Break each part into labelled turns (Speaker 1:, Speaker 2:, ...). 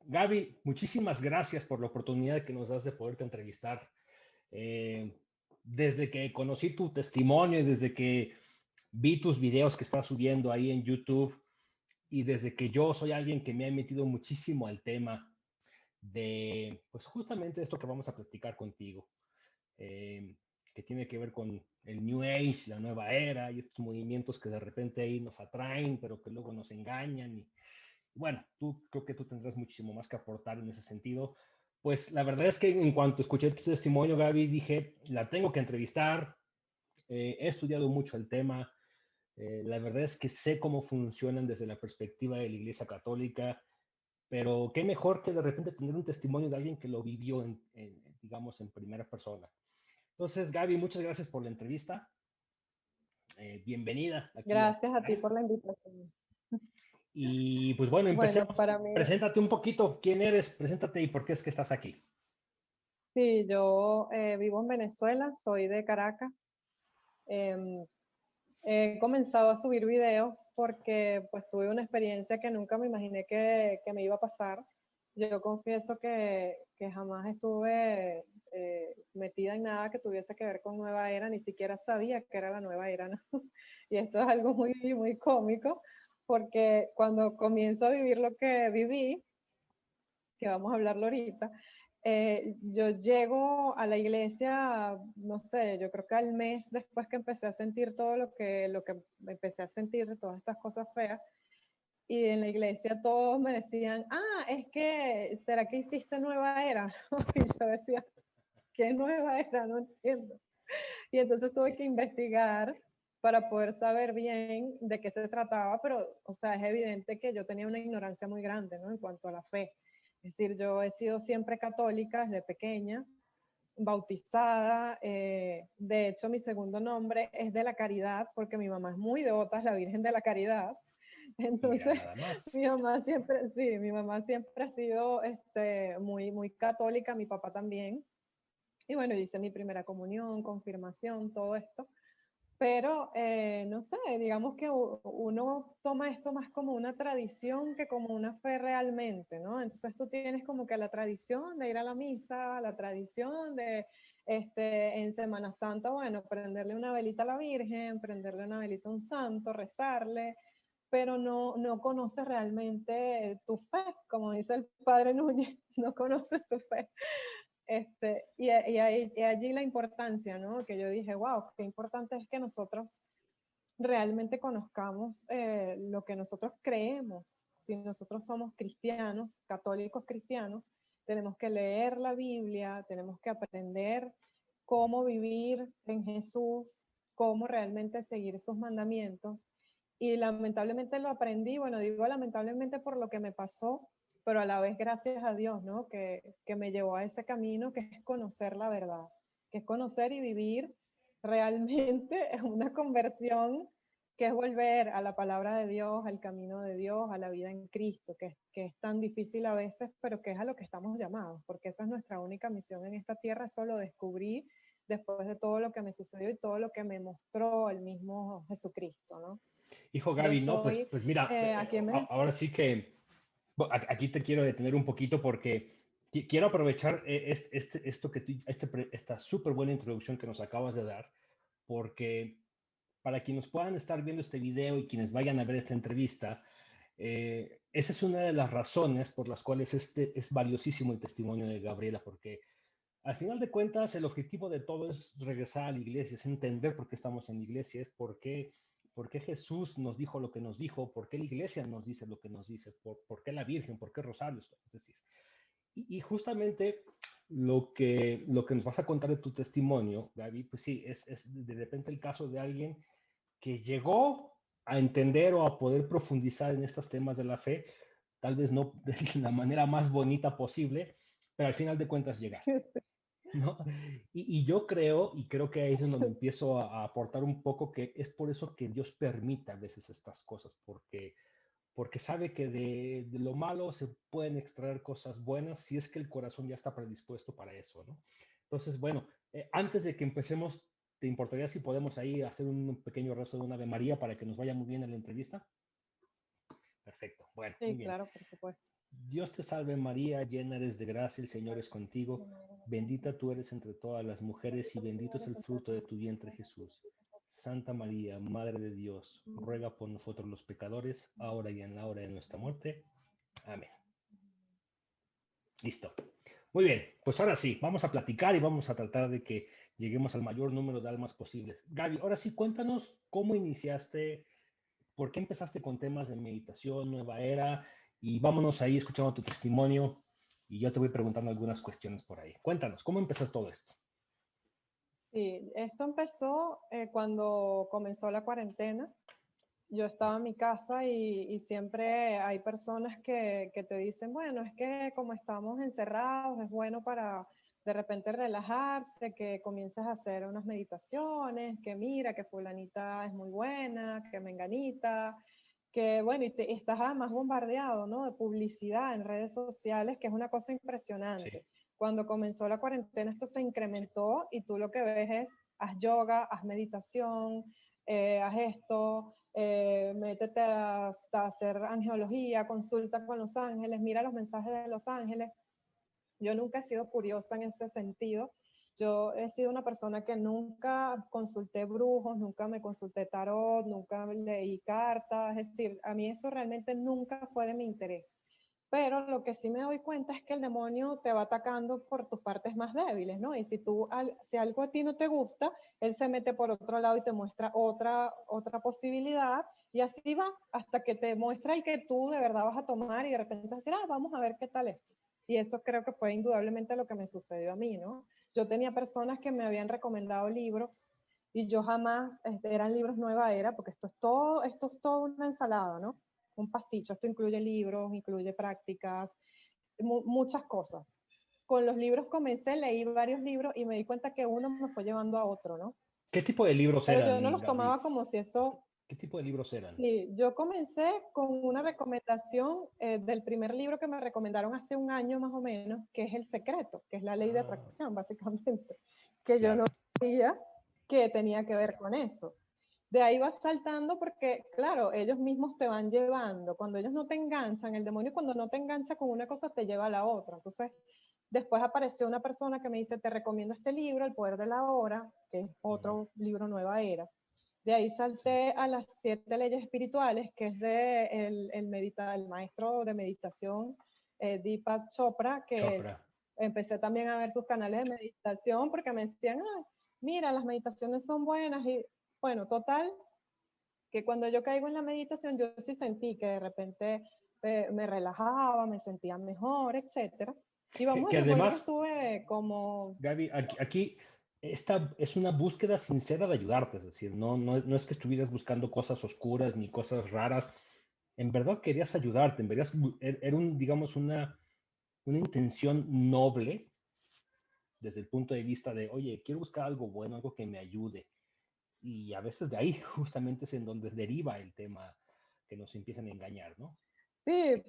Speaker 1: Gaby, muchísimas gracias por la oportunidad que nos das de poderte entrevistar. Eh, Desde que conocí tu testimonio y desde que vi tus videos que estás subiendo ahí en YouTube y desde que yo soy alguien que me ha metido muchísimo al tema de, pues justamente esto que vamos a platicar contigo, eh, que tiene que ver con el New Age, la nueva era y estos movimientos que de repente ahí nos atraen, pero que luego nos engañan. Y bueno, creo que tú tendrás muchísimo más que aportar en ese sentido. Pues la verdad es que en cuanto escuché tu testimonio, Gaby, dije, la tengo que entrevistar. He estudiado mucho el tema. La verdad es que sé cómo funcionan desde la perspectiva de la Iglesia Católica, pero qué mejor que de repente tener un testimonio de alguien que lo vivió, digamos, en primera persona. Entonces, Gaby, muchas gracias por la entrevista. Bienvenida aquí a
Speaker 2: Gracias a ti por la invitación.
Speaker 1: Y pues bueno,
Speaker 2: Bueno,
Speaker 1: empecemos.
Speaker 2: para mí,
Speaker 1: Preséntate un poquito. ¿Quién eres? Preséntate y por qué es que estás aquí.
Speaker 2: sí, yo vivo en Venezuela, soy de Caracas. Em, He comenzado a subir videos porque pues tuve una experiencia que nunca me imaginé que me iba a pasar. Yo confieso que jamás estuve metida en nada que tuviese que ver con Nueva Era, ni siquiera sabía que era la Nueva Era, ¿no? Y esto es algo muy, muy cómico, porque cuando comienzo a vivir lo que viví, que vamos a hablarlo ahorita, yo llego a la iglesia, no sé, yo creo que al mes después que empecé a sentir todo lo que empecé a sentir, todas estas cosas feas, y en la iglesia todos me decían, es que, ¿será que hiciste nueva era? Y yo decía, ¿qué nueva era? No entiendo. Y entonces tuve que investigar para poder saber bien de qué se trataba, pero, o sea, es evidente que yo tenía una ignorancia muy grande, ¿no? En cuanto a la fe. Es decir, yo he sido siempre católica desde pequeña, bautizada. De hecho, mi segundo nombre es de la Caridad, porque mi mamá es muy devota, es la Virgen de la Caridad.
Speaker 1: Mira,
Speaker 2: Entonces,
Speaker 1: nada más.
Speaker 2: mi mamá siempre, sí, mi mamá siempre ha sido muy, muy católica, mi papá también. Y bueno, hice mi primera comunión, confirmación, todo esto. Pero, no sé, digamos que uno toma esto más como una tradición que como una fe realmente, ¿no? Entonces tú tienes como que la tradición de ir a la misa, la tradición de, en Semana Santa, bueno, prenderle una velita a la Virgen, prenderle una velita a un santo, rezarle, pero no conoces realmente tu fe, como dice el padre Núñez, no conoces tu fe. Y allí la importancia, ¿no? Que yo dije, wow, qué importante es que nosotros realmente conozcamos lo que nosotros creemos. Si nosotros somos cristianos, católicos cristianos, tenemos que leer la Biblia, tenemos que aprender cómo vivir en Jesús, cómo realmente seguir sus mandamientos. Y lamentablemente lo aprendí, bueno, digo lamentablemente por lo que me pasó, pero a la vez gracias a Dios, ¿no? Que me llevó a ese camino que es conocer la verdad, que es conocer y vivir realmente una conversión, que es volver a la palabra de Dios, al camino de Dios, a la vida en Cristo, que es tan difícil a veces, pero que es a lo que estamos llamados, porque esa es nuestra única misión en esta tierra. Eso lo descubrí después de todo lo que me sucedió y todo lo que me mostró el mismo Jesucristo, ¿no?
Speaker 1: Hijo
Speaker 2: Yo
Speaker 1: Gaby, no,
Speaker 2: soy
Speaker 1: pues mira,
Speaker 2: aquí en Venezuela.
Speaker 1: ahora sí que aquí te quiero detener un poquito porque quiero aprovechar esto que esta súper buena introducción que nos acabas de dar, porque para quienes puedan estar viendo este video y quienes vayan a ver esta entrevista, esa es una de las razones por las cuales es valiosísimo el testimonio de Gabriela, porque al final de cuentas el objetivo de todo es regresar a la iglesia, es entender por qué estamos en la iglesia, es por qué Jesús nos dijo lo que nos dijo, por qué la iglesia nos dice lo que nos dice, por qué la Virgen, por qué Rosarios, es decir. Y justamente lo que nos vas a contar de tu testimonio, Gaby, pues sí, es de repente el caso de alguien que llegó a entender o a poder profundizar en estos temas de la fe, tal vez no de la manera más bonita posible, pero al final de cuentas llegaste, ¿no? Y yo creo, y creo que ahí es donde empiezo a aportar un poco, que es por eso que Dios permite a veces estas cosas, porque sabe que de lo malo se pueden extraer cosas buenas si es que el corazón ya está predispuesto para eso, ¿no? Entonces, bueno, antes de que empecemos, ¿te importaría si podemos ahí hacer un pequeño rezo de una Ave María para que nos vaya muy bien en la entrevista? Perfecto, bueno, muy
Speaker 2: Sí,
Speaker 1: bien.
Speaker 2: claro, por supuesto.
Speaker 1: Dios te salve María, llena eres de gracia, el Señor es contigo. Bendita tú eres entre todas las mujeres y bendito es el fruto de tu vientre Jesús. Santa María, Madre de Dios, ruega por nosotros los pecadores, ahora y en la hora de nuestra muerte. Amén. Listo. Muy bien, pues ahora sí, vamos a platicar y vamos a tratar de que lleguemos al mayor número de almas posibles. Gaby, ahora sí, cuéntanos cómo iniciaste, por qué empezaste con temas de meditación, nueva era, y vámonos ahí escuchando tu testimonio y yo te voy preguntando algunas cuestiones por ahí. Cuéntanos, ¿cómo empezó todo esto?
Speaker 2: Sí, esto empezó cuando comenzó la cuarentena. Yo estaba en mi casa y siempre hay personas que te dicen, bueno, es que como estamos encerrados, es bueno para de repente relajarse, que comiences a hacer unas meditaciones, que mira, que fulanita es muy buena, que menganita, que bueno, estás además bombardeado, ¿no? De publicidad en redes sociales, que es una cosa
Speaker 1: Sí,
Speaker 2: impresionante. Cuando comenzó la cuarentena esto se incrementó y tú lo que ves es, haz yoga, haz meditación, haz esto, métete hasta hacer angiología, consulta con los ángeles, mira los mensajes de los ángeles. Yo nunca he sido curiosa en ese sentido. Yo he sido una persona que nunca consulté brujos, nunca me consulté tarot, nunca leí cartas, es decir, a mí eso realmente nunca fue de mi interés. Pero lo que sí me doy cuenta es que el demonio te va atacando por tus partes más débiles, ¿no? Y si algo a ti no te gusta, él se mete por otro lado y te muestra otra posibilidad y así va hasta que te muestra el que tú de verdad vas a tomar y de repente vas a decir, vamos a ver qué tal esto. Y eso creo que fue indudablemente lo que me sucedió a mí, ¿no? Yo tenía personas que me habían recomendado libros y yo jamás, eran libros nueva era, porque esto es todo una ensalada, ¿no? Un pasticho. Esto incluye libros, incluye prácticas, muchas cosas. Con los libros comencé, leí varios libros y me di cuenta que uno me fue llevando a otro, ¿no?
Speaker 1: ¿qué tipo de libros
Speaker 2: Pero yo no
Speaker 1: eran,
Speaker 2: los
Speaker 1: Gaby?
Speaker 2: tomaba como si eso.
Speaker 1: ¿Qué tipo de libros eran?
Speaker 2: Sí, yo comencé con una recomendación del primer libro que me recomendaron hace un año más o menos, que es El Secreto, que es la ley de
Speaker 1: Ah,
Speaker 2: atracción, básicamente, que yo no
Speaker 1: claro.
Speaker 2: sabía que tenía que ver con eso. De ahí vas saltando porque, claro, ellos mismos te van llevando. Cuando ellos no te enganchan, el demonio cuando no te engancha con una cosa te lleva a la otra. Entonces, después apareció una persona que me dice, te recomiendo este libro, El Poder de la Hora, que es otro libro nueva era. De ahí
Speaker 1: Sí.
Speaker 2: salté a las 7 leyes espirituales, que es de el maestro de meditación Deepak Chopra, que
Speaker 1: Chopra.
Speaker 2: empecé también a ver sus canales de meditación porque me decían, mira, las meditaciones son buenas y bueno, total, que cuando yo caigo en la meditación yo sí sentí que de repente me relajaba, me sentía mejor, etcétera. Y vamos a
Speaker 1: Que
Speaker 2: suponer que
Speaker 1: además,
Speaker 2: estuve como.
Speaker 1: Gaby, aquí esta es una búsqueda sincera de ayudarte, es decir, no es que estuvieras buscando cosas oscuras ni cosas raras, en verdad querías ayudarte, en verdad era digamos, una intención noble desde el punto de vista de, oye, quiero buscar algo bueno, algo que me ayude. Y a veces de ahí justamente es en donde deriva el tema que nos empiezan a engañar, ¿no?
Speaker 2: Sí,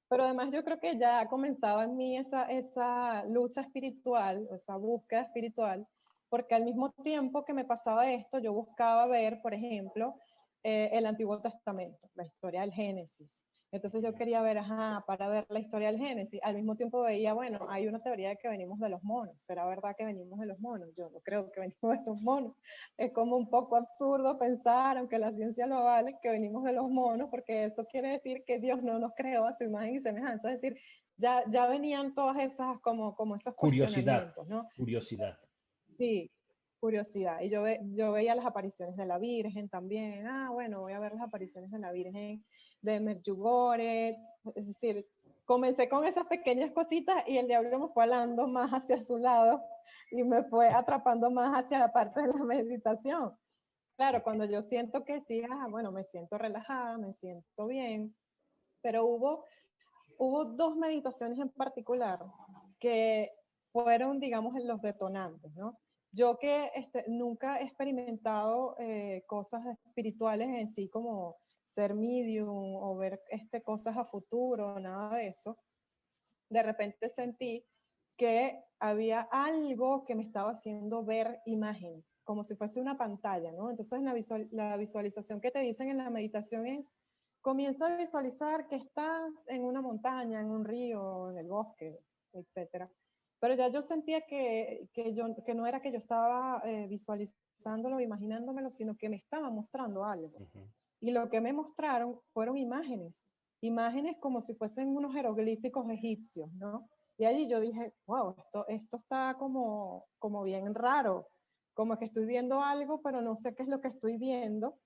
Speaker 2: pero además yo creo que ya comenzaba en mí esa lucha espiritual, esa búsqueda espiritual, porque al mismo tiempo que me pasaba esto, yo buscaba ver, por ejemplo, el Antiguo Testamento, la historia del Génesis. Entonces yo quería ver, para ver la historia del Génesis. Al mismo tiempo veía, bueno, hay una teoría de que venimos de los monos. ¿Será verdad que venimos de los monos? Yo no creo que venimos de los monos. Es como un poco absurdo pensar, aunque la ciencia lo vale, que venimos de los monos, porque eso quiere decir que Dios no nos creó a su imagen y semejanza. Es decir, ya venían todas esas, como esos
Speaker 1: Curiosidad,
Speaker 2: cuestionamientos, ¿no?
Speaker 1: curiosidad.
Speaker 2: Sí, curiosidad. Y yo veía las apariciones de la Virgen también. Bueno, voy a ver las apariciones de la Virgen de Medjugorje. Es decir, comencé con esas pequeñas cositas y el diablo me fue alando más hacia su lado y me fue atrapando más hacia la parte de la meditación. Claro,
Speaker 1: Ok.
Speaker 2: cuando yo siento que sí, bueno, me siento relajada, me siento bien, pero hubo dos meditaciones en particular que fueron, digamos, los detonantes, ¿no? Yo que nunca he experimentado cosas espirituales en sí como ser medium o ver cosas a futuro, nada de eso, de repente sentí que había algo que me estaba haciendo ver imágenes, como si fuese una pantalla, ¿no? Entonces la visualización que te dicen en la meditación es comienza a visualizar que estás en una montaña, en un río, en el bosque, etcétera. Pero ya yo sentía que no era que yo estaba visualizándolo, imaginándomelo, sino que me estaba mostrando algo.
Speaker 1: Ujú.
Speaker 2: Y lo que me mostraron fueron imágenes, imágenes como si fuesen unos jeroglíficos egipcios, ¿no? Y allí yo dije, wow, esto está como bien raro, como que estoy viendo algo, pero no sé qué es lo que estoy viendo,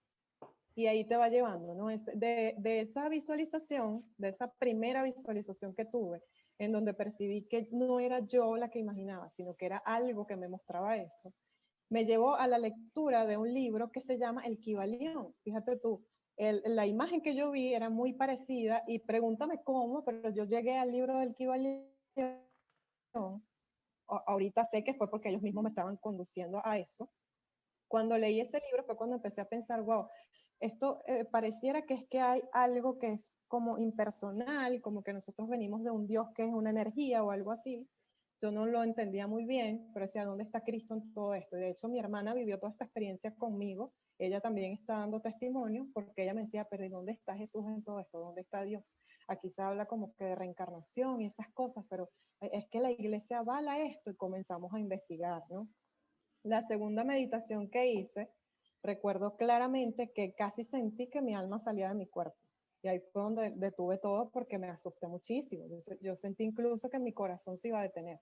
Speaker 2: y ahí te va llevando, ¿no? De esa visualización, de esa primera visualización que tuve, en donde percibí que no era yo la que imaginaba, sino que era algo que me mostraba eso, me llevó a la lectura de un libro que se llama El Kybalión. Fíjate tú, la imagen que yo vi era muy parecida y pregúntame cómo, pero yo llegué al libro del Kybalión. Ahorita sé que fue porque ellos mismos me estaban conduciendo a eso. Cuando leí ese libro fue cuando empecé a pensar, wow, esto pareciera que es que hay algo que es como impersonal, como que nosotros venimos de un Dios que es una energía o algo así. Yo no lo entendía muy bien, pero decía, ¿dónde está Cristo en todo esto? Y de hecho, mi hermana vivió toda esta experiencia conmigo. Ella también está dando testimonio porque ella me decía, pero ¿y dónde está Jesús en todo esto? ¿Dónde está Dios? Aquí se habla como que de reencarnación y esas cosas, pero es que la iglesia avala esto y comenzamos a investigar, ¿no? La segunda meditación que hice, recuerdo claramente que casi sentí que mi alma salía de mi cuerpo. Y ahí fue donde detuve todo porque me asusté muchísimo. Yo sentí incluso que mi corazón se iba a detener.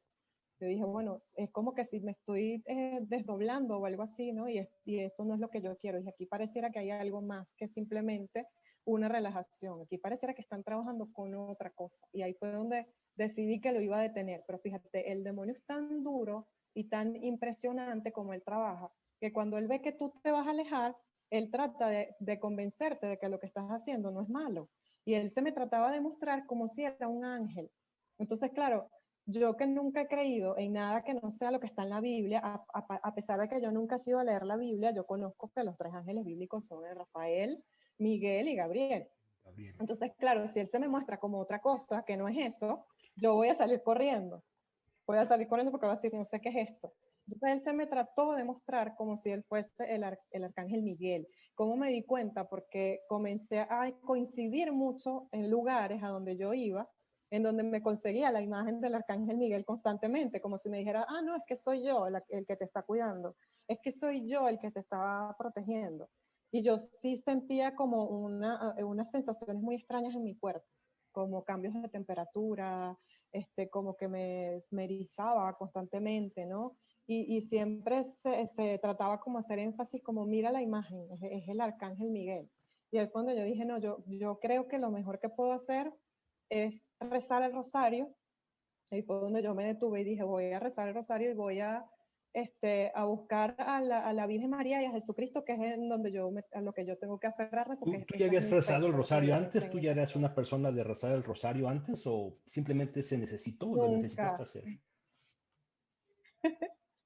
Speaker 2: Yo dije, bueno, es como que si me estoy desdoblando o algo así, ¿no? Y eso no es lo que yo quiero. Y aquí pareciera que hay algo más que simplemente una relajación. Aquí pareciera que están trabajando con otra cosa. Y ahí fue donde decidí que lo iba a detener. Pero fíjate, el demonio es tan duro y tan impresionante como él trabaja, que cuando él ve que tú te vas a alejar, él trata de convencerte de que lo que estás haciendo no es malo. Y él se me trataba de mostrar como si era un ángel. Entonces, claro, yo que nunca he creído en nada que no sea lo que está en la Biblia, a pesar de que yo nunca he sido a leer la Biblia, yo conozco que los tres ángeles bíblicos son Rafael, Miguel y Gabriel.
Speaker 1: Gabriel.
Speaker 2: Entonces, claro, si él se me muestra como otra cosa que no es eso, yo voy a salir corriendo. Voy a salir corriendo porque voy a decir, no sé qué es esto. Entonces él se me trató de mostrar como si él fuese el arcángel Miguel. ¿Cómo me di cuenta? Porque comencé a coincidir mucho en lugares a donde yo iba, en donde me conseguía la imagen del arcángel Miguel constantemente, como si me dijera, ah, no, es que soy yo el que te está cuidando, es que soy yo el que te está protegiendo. Y yo sí sentía como unas sensaciones muy extrañas en mi cuerpo, como cambios de temperatura, como que me erizaba constantemente, ¿no? Y siempre se trataba como hacer énfasis, como mira la imagen, es el arcángel Miguel. Y ahí cuando yo dije, no, yo creo que lo mejor que puedo hacer es rezar el rosario. Ahí fue donde yo me detuve y dije, voy a rezar el rosario y voy a buscar a la Virgen María y a Jesucristo, que es en donde a lo que yo tengo que aferrarme, porque
Speaker 1: ¿Tú ya
Speaker 2: esa es
Speaker 1: habías
Speaker 2: mi fe,
Speaker 1: rezado el
Speaker 2: yo
Speaker 1: rosario
Speaker 2: creo
Speaker 1: antes?
Speaker 2: en
Speaker 1: ¿Tú ya
Speaker 2: esas
Speaker 1: eras
Speaker 2: cosas.
Speaker 1: una persona de rezar el rosario antes o simplemente se necesitó o lo necesitaste
Speaker 2: Nunca.
Speaker 1: hacer?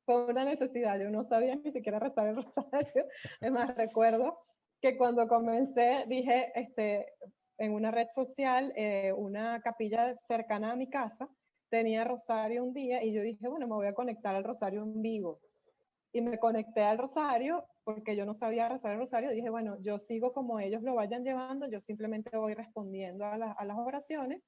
Speaker 2: Fue una necesidad, yo no sabía ni siquiera rezar el rosario. Es más, recuerdo que cuando comencé, dije, en una red social, una capilla cercana a mi casa, tenía rosario un día y yo dije, bueno, me voy a conectar al rosario en vivo. Y me conecté al rosario porque yo no sabía rezar el rosario. Dije, bueno, yo sigo como ellos lo vayan llevando, yo simplemente voy respondiendo a las oraciones.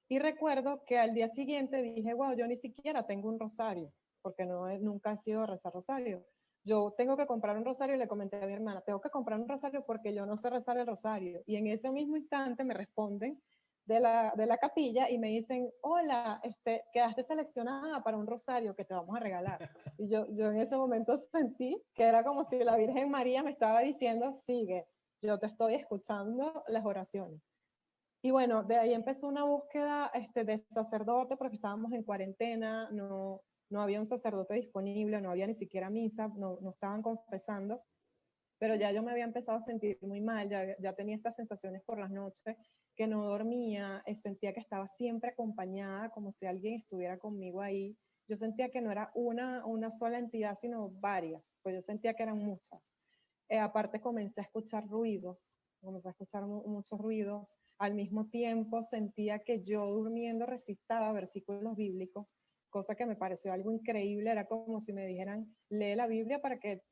Speaker 2: Y recuerdo que al día siguiente dije, wow, yo ni siquiera tengo un rosario, porque nunca he sido a rezar rosario. Yo tengo que comprar un rosario y le comenté a mi hermana, tengo que comprar un rosario porque yo no sé rezar el rosario. Y en ese mismo instante me responden de la capilla y me dicen, hola, quedaste seleccionada para un rosario que te vamos a regalar. Y yo en ese momento sentí que era como si la Virgen María me estaba diciendo, sigue, yo te estoy escuchando las oraciones. Y bueno, de ahí empezó una búsqueda de sacerdote porque estábamos en cuarentena, no había un sacerdote disponible, no había ni siquiera misa, no estaban confesando, pero ya yo me había empezado a sentir muy mal, ya tenía estas sensaciones por las noches, que no dormía, sentía que estaba siempre acompañada, como si alguien estuviera conmigo ahí. Yo sentía que no era una sola entidad, sino varias, pues yo sentía que eran muchas. Aparte comencé a escuchar ruidos, comencé a escuchar muchos ruidos. Al mismo tiempo sentía que yo durmiendo recitaba versículos bíblicos, cosa que me pareció algo increíble. Era como si me dijeran, lee la Biblia para que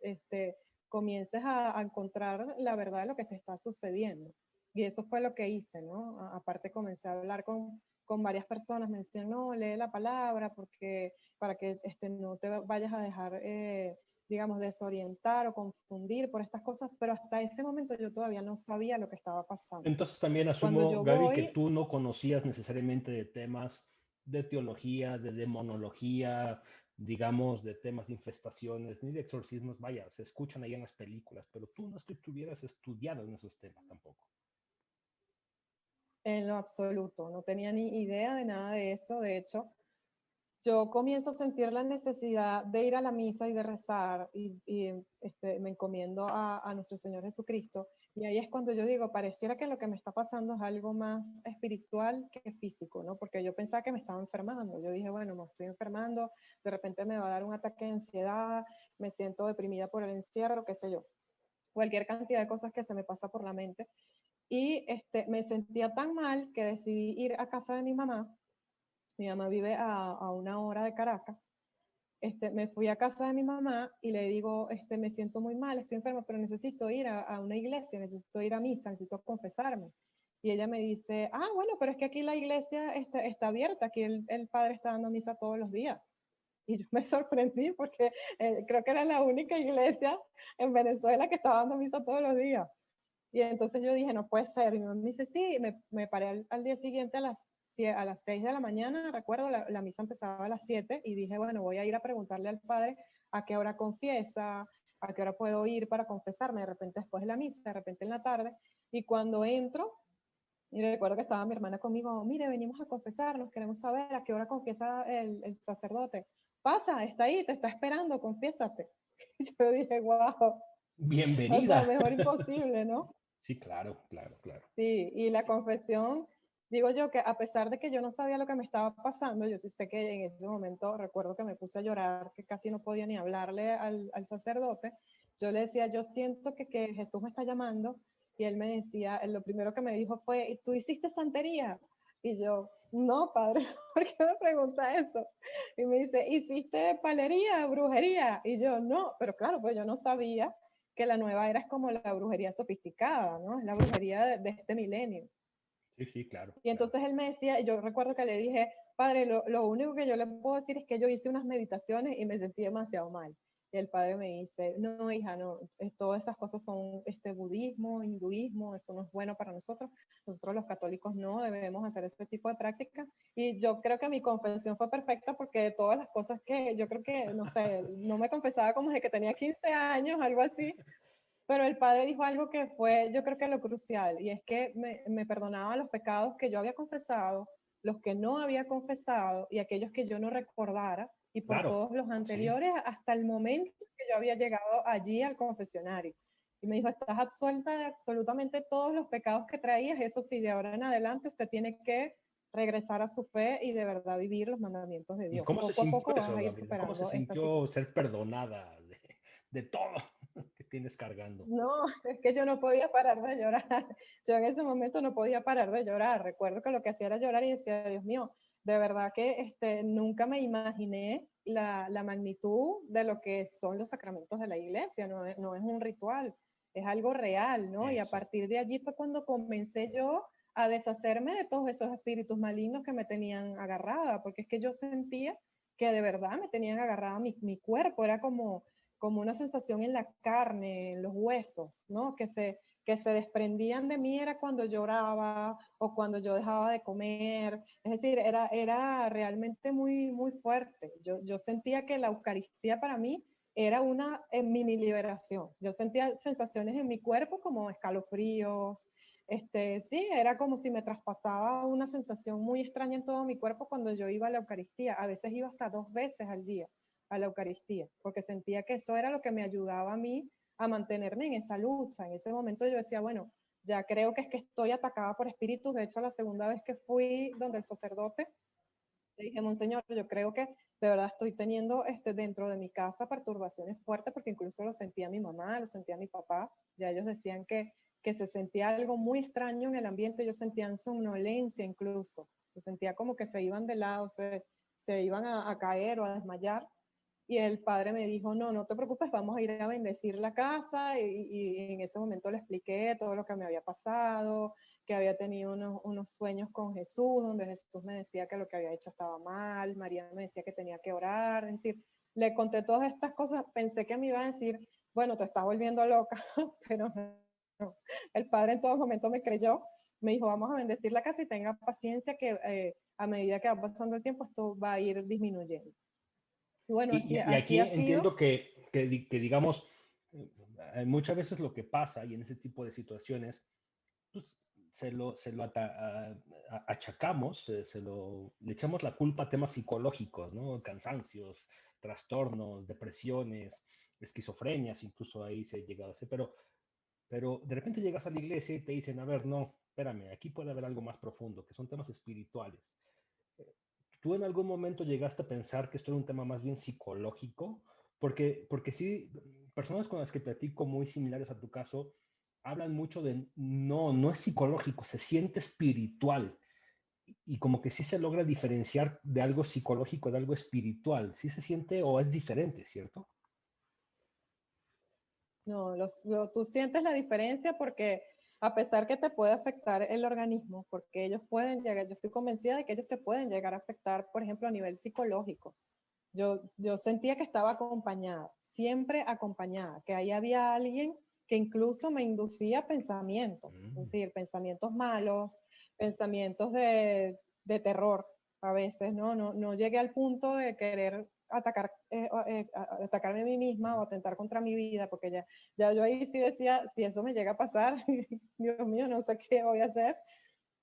Speaker 2: comiences a encontrar la verdad de lo que te está sucediendo. Y eso fue lo que hice, ¿no? Aparte comencé a hablar con varias personas, me decían, no, lee la palabra porque para que no te vayas a dejar, digamos, desorientar o confundir por estas cosas, pero hasta ese momento yo todavía no sabía lo que estaba pasando.
Speaker 1: Entonces también
Speaker 2: Cuando
Speaker 1: asumo,
Speaker 2: yo
Speaker 1: Gaby, que
Speaker 2: voy,
Speaker 1: tú no conocías necesariamente de temas de teología, de demonología, digamos, de temas de infestaciones, ni de exorcismos, vaya, se escuchan ahí en las películas, pero tú no es que estuvieras estudiado en esos temas tampoco.
Speaker 2: en lo absoluto, no tenía ni idea de nada de eso. De hecho, yo comienzo a sentir la necesidad de ir a la misa y de rezar y me encomiendo a nuestro Señor Jesucristo. Y ahí es cuando yo digo, pareciera que lo que me está pasando es algo más espiritual que físico, ¿no? Porque yo pensaba que me estaba enfermando. Yo dije, bueno, me estoy enfermando, de repente me va a dar un ataque de ansiedad, me siento deprimida por el encierro, qué sé yo. Cualquier cantidad de cosas que se me pasa por la mente. Y me sentía tan mal que decidí ir a casa de mi mamá. Mi mamá vive a 1 hora de Caracas. Me fui a casa de mi mamá y le digo, me siento muy mal, estoy enferma, pero necesito ir a una iglesia, necesito ir a misa, necesito confesarme. Y ella me dice, ah, bueno, pero es que aquí la iglesia está abierta, aquí el padre está dando misa todos los días. Y yo me sorprendí porque creo que era la única iglesia en Venezuela que estaba dando misa todos los días. Y entonces yo dije, no puede ser. Y mi mamá me dice, sí, me paré al día siguiente a las 6 de la mañana, recuerdo, la misa empezaba a las 7 y dije, bueno, voy a ir a preguntarle al padre a qué hora confiesa, a qué hora puedo ir para confesarme, de repente después de la misa, de repente en la tarde. Y cuando entro, y recuerdo que estaba mi hermana conmigo, mire, venimos a confesarnos, queremos saber a qué hora confiesa el sacerdote. Pasa, está ahí, te está esperando, confiésate. Y yo dije, wow, o sea,
Speaker 1: Bienvenida.
Speaker 2: mejor imposible, ¿no?
Speaker 1: Sí, claro, claro, claro.
Speaker 2: Sí, y la confesión, digo yo que a pesar de que yo no sabía lo que me estaba pasando, yo sí sé que en ese momento recuerdo que me puse a llorar, que casi no podía ni hablarle al sacerdote. Yo le decía, yo siento que Jesús me está llamando, y él me decía, lo primero que me dijo fue, ¿tú hiciste santería? Y yo, no, padre, ¿por qué me pregunta eso? Y me dice, ¿hiciste palería, brujería? Y yo, no, pero claro, pues yo no sabía que la nueva era es como la brujería sofisticada, ¿no? Es la brujería de este milenio.
Speaker 1: Sí, sí, claro,
Speaker 2: Y
Speaker 1: claro.
Speaker 2: entonces él me decía, yo recuerdo que le dije, padre, lo único que yo le puedo decir es que yo hice unas meditaciones y me sentí demasiado mal. Y el padre me dice, no, hija, no, todas esas cosas son budismo, hinduismo, eso no es bueno para nosotros. Nosotros los católicos no debemos hacer ese tipo de prácticas. Y yo creo que mi confesión fue perfecta porque de todas las cosas que yo creo que, no sé, no me confesaba como desde que tenía 15 años, algo así. Pero el padre dijo algo que fue, yo creo que lo crucial, y es que me perdonaba los pecados que yo había confesado, los que no había confesado y aquellos que yo no recordara, y por
Speaker 1: Claro,
Speaker 2: todos los
Speaker 1: sí.
Speaker 2: anteriores hasta el momento que yo había llegado allí al confesionario. Y me dijo, estás absuelta de absolutamente todos los pecados que traías, eso sí, de ahora en adelante usted tiene que regresar a su fe y de verdad vivir los mandamientos de
Speaker 1: ¿Y
Speaker 2: Dios.
Speaker 1: cómo se
Speaker 2: Poco a
Speaker 1: sintió
Speaker 2: poco vas
Speaker 1: eso,
Speaker 2: a ir
Speaker 1: Gabriela? ¿Cómo se
Speaker 2: superando esta
Speaker 1: sintió
Speaker 2: situación.
Speaker 1: ser perdonada de todo que tienes cargando?
Speaker 2: No, es que yo no podía parar de llorar. Yo en ese momento no podía parar de llorar. Recuerdo que lo que hacía era llorar y decía, Dios mío, de verdad que nunca me imaginé la magnitud de lo que son los sacramentos de la iglesia. No es un ritual, es algo real, ¿no? Y a
Speaker 1: Eso.
Speaker 2: partir de allí fue cuando comencé yo a deshacerme de todos esos espíritus malignos que me tenían agarrada, porque es que yo sentía que de verdad me tenían agarrada mi cuerpo, era como una sensación en la carne, en los huesos, ¿no? Que se desprendían de mí era cuando lloraba o cuando yo dejaba de comer. Es decir, era realmente muy, muy fuerte. Yo sentía que la Eucaristía para mí era una mini liberación. Yo sentía sensaciones en mi cuerpo como escalofríos. Sí, era como si me traspasaba una sensación muy extraña en todo mi cuerpo cuando yo iba a la Eucaristía. A veces iba hasta 2 veces al día a la Eucaristía, porque sentía que eso era lo que me ayudaba a mí a mantenerme en esa lucha. En ese momento yo decía, bueno, ya creo que es que estoy atacada por espíritus. De hecho, la segunda vez que fui donde el sacerdote, le dije, Monseñor, yo creo que de verdad estoy teniendo dentro de mi casa perturbaciones fuertes, porque incluso lo sentía mi mamá, lo sentía mi papá. Ya ellos decían que se sentía algo muy extraño en el ambiente, ellos sentían somnolencia incluso, se sentía como que se iban de lado, se iban a caer o a desmayar. Y el padre me dijo, no, no te preocupes, vamos a ir a bendecir la casa. Y en ese momento le expliqué todo lo que me había pasado, que había tenido unos sueños con Jesús, donde Jesús me decía que lo que había hecho estaba mal, María me decía que tenía que orar, es decir, le conté todas estas cosas, pensé que me iba a decir, bueno, te estás volviendo loca, pero no. El padre en todo momento me creyó, me dijo, vamos a bendecir la casa y tenga paciencia que a medida que va pasando el tiempo esto va a ir disminuyendo. Y bueno,
Speaker 1: Y
Speaker 2: así
Speaker 1: aquí
Speaker 2: ha sido.
Speaker 1: entiendo que digamos, muchas veces lo que pasa y en ese tipo de situaciones, pues, achacamos, le echamos la culpa a temas psicológicos, ¿no? Cansancios, trastornos, depresiones, esquizofrenias, incluso ahí se ha llegado a hacer, pero de repente llegas a la iglesia y te dicen, a ver, no, espérame, aquí puede haber algo más profundo, que son temas espirituales. ¿Tú en algún momento llegaste a pensar que esto era un tema más bien psicológico? Porque sí, personas con las que platico muy similares a tu caso, hablan mucho de, no, no es psicológico, se siente espiritual. Y como que sí se logra diferenciar de algo psicológico de algo espiritual. Sí se siente o es diferente, ¿cierto?
Speaker 2: No, tú sientes la diferencia porque a pesar que te puede afectar el organismo, porque ellos pueden llegar, yo estoy convencida de que ellos te pueden llegar a afectar, por ejemplo, a nivel psicológico. Yo sentía que estaba acompañada, siempre acompañada, que ahí había alguien que incluso me inducía pensamientos, es
Speaker 1: Mm,
Speaker 2: decir, pensamientos malos, pensamientos de terror a veces, ¿no? No llegué al punto de querer atacarme a mí misma o atentar contra mi vida, porque ya yo ahí sí decía, si eso me llega a pasar, Dios mío, no sé qué voy a hacer,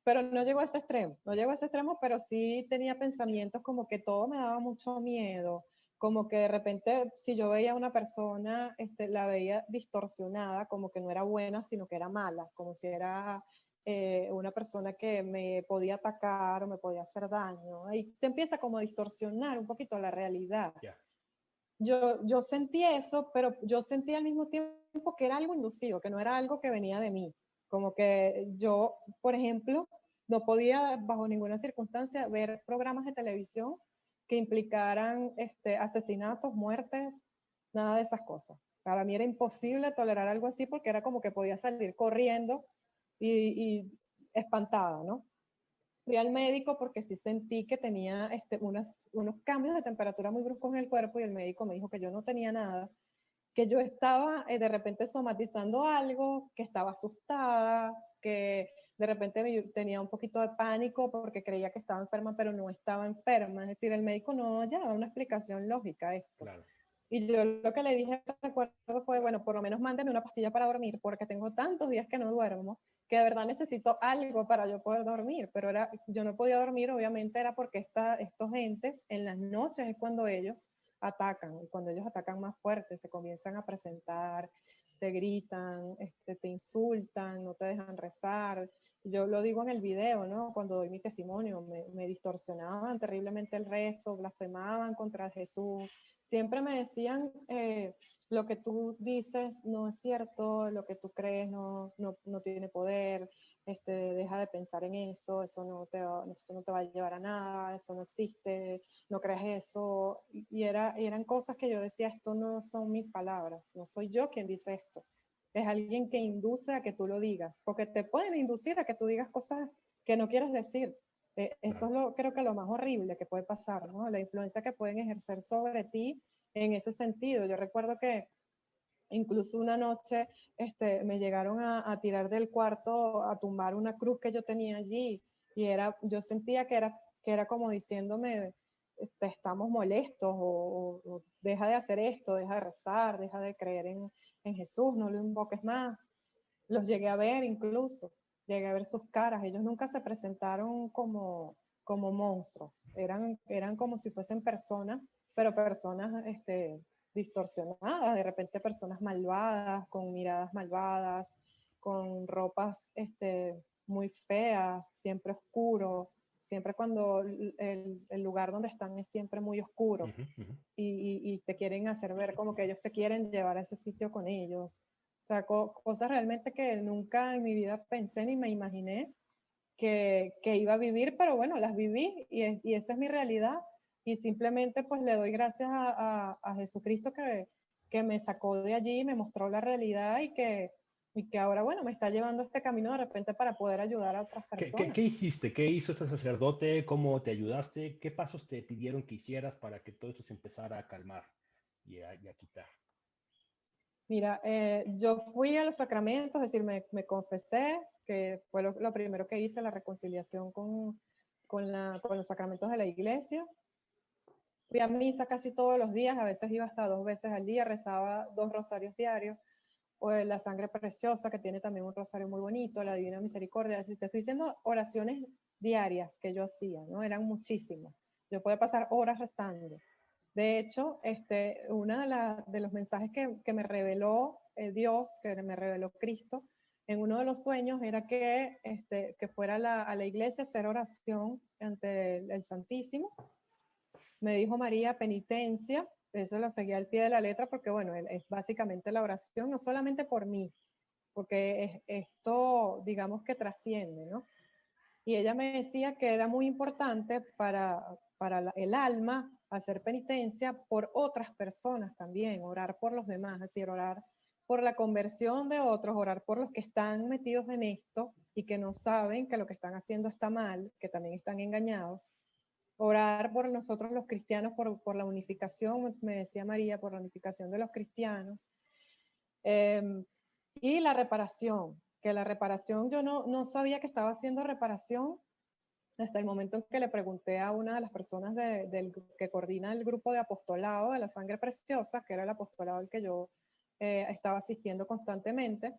Speaker 2: pero no llegó a ese extremo, no llegó a ese extremo, pero sí tenía pensamientos como que todo me daba mucho miedo, como que de repente si yo veía a una persona, la veía distorsionada, como que no era buena, sino que era mala, como si era una persona que me podía atacar o me podía hacer daño. Ahí te empieza como a distorsionar un poquito la realidad.
Speaker 1: ya.
Speaker 2: Yo sentí eso, pero yo sentí al mismo tiempo que era algo inducido, que no era algo que venía de mí. Como que yo, por ejemplo, no podía bajo ninguna circunstancia ver programas de televisión que implicaran asesinatos, muertes, nada de esas cosas. Para mí era imposible tolerar algo así porque era como que podía salir corriendo y espantada, ¿no? Fui al médico porque sí sentí que tenía unos cambios de temperatura muy bruscos en el cuerpo y el médico me dijo que yo no tenía nada, que yo estaba de repente somatizando algo, que estaba asustada, que de repente tenía un poquito de pánico porque creía que estaba enferma, pero no estaba enferma. Es decir, el médico no llevaba una explicación lógica a esto.
Speaker 1: Claro.
Speaker 2: Y yo lo que le dije, recuerdo, fue, bueno, por lo menos mándeme una pastilla para dormir, porque tengo tantos días que no duermo, que de verdad necesito algo para yo poder dormir. Pero yo no podía dormir, obviamente era porque estos entes, en las noches es cuando ellos atacan, y cuando ellos atacan más fuerte, se comienzan a presentar, te gritan, te insultan, no te dejan rezar. Yo lo digo en el video, ¿no? Cuando doy mi testimonio, me distorsionaban terriblemente el rezo, blasfemaban contra Jesús, siempre me decían, lo que tú dices no es cierto, lo que tú crees no tiene poder, deja de pensar en eso, eso no te va a llevar a nada, eso no existe, no creas eso. Y eran cosas que yo decía, esto no son mis palabras, no soy yo quien dice esto. Es alguien que induce a que tú lo digas, porque te pueden inducir a que tú digas cosas que no quieres decir. Eso
Speaker 1: Claro.
Speaker 2: es creo que lo más horrible que puede pasar, ¿no? La influencia que pueden ejercer sobre ti en ese sentido. Yo recuerdo que incluso una noche me llegaron a tirar del cuarto, a tumbar una cruz que yo tenía allí, y yo sentía que era como diciéndome, estamos molestos, o deja de hacer esto, deja de rezar, deja de creer en Jesús, no lo invoques más. Los llegué a ver incluso, llegué a ver sus caras. Ellos nunca se presentaron como monstruos, eran como si fuesen personas, pero personas distorsionadas, de repente personas malvadas, con miradas malvadas, con ropas muy feas, siempre oscuro, siempre cuando el lugar donde están es siempre muy oscuro.
Speaker 1: Ujú, ujú.
Speaker 2: Y te quieren hacer ver como que ellos te quieren llevar a ese sitio con ellos. O sea, cosas realmente que nunca en mi vida pensé ni me imaginé que iba a vivir, pero bueno, las viví y esa es mi realidad. Y simplemente pues le doy gracias a Jesucristo que me sacó de allí, me mostró la realidad y que y que ahora, bueno, me está llevando este camino de repente para poder ayudar a otras personas.
Speaker 1: ¿Qué hiciste? ¿Qué hizo este sacerdote? ¿Cómo te ayudaste? ¿Qué pasos te pidieron que hicieras para que todo esto se empezara a calmar y a quitar?
Speaker 2: Mira, yo fui a los sacramentos, es decir, me confesé, que fue lo primero que hice, la reconciliación con los sacramentos de la iglesia. Fui a misa casi todos los días, a veces iba hasta 2 veces al día, rezaba 2 rosarios diarios, o la sangre preciosa, que tiene también un rosario muy bonito, la Divina Misericordia. Así te estoy diciendo oraciones diarias que yo hacía, ¿no? Eran muchísimas. Yo podía pasar horas rezando. De hecho, uno de los mensajes que me reveló Dios, que me reveló Cristo, en uno de los sueños era que fuera a la iglesia a hacer oración ante el Santísimo. Me dijo María, penitencia, eso lo seguía al pie de la letra porque, bueno, es básicamente la oración, no solamente por mí, porque esto, digamos que trasciende, ¿no? Y ella me decía que era muy importante para el alma hacer penitencia por otras personas también, orar por los demás, es decir, orar por la conversión de otros, orar por los que están metidos en esto y que no saben que lo que están haciendo está mal, que también están engañados. Orar por nosotros los cristianos, por la unificación, me decía María, por la unificación de los cristianos. Y la reparación, que la reparación yo no sabía que estaba haciendo reparación hasta el momento en que le pregunté a una de las personas que coordina el grupo de apostolado de la sangre preciosa, que era el apostolado al que yo estaba asistiendo constantemente.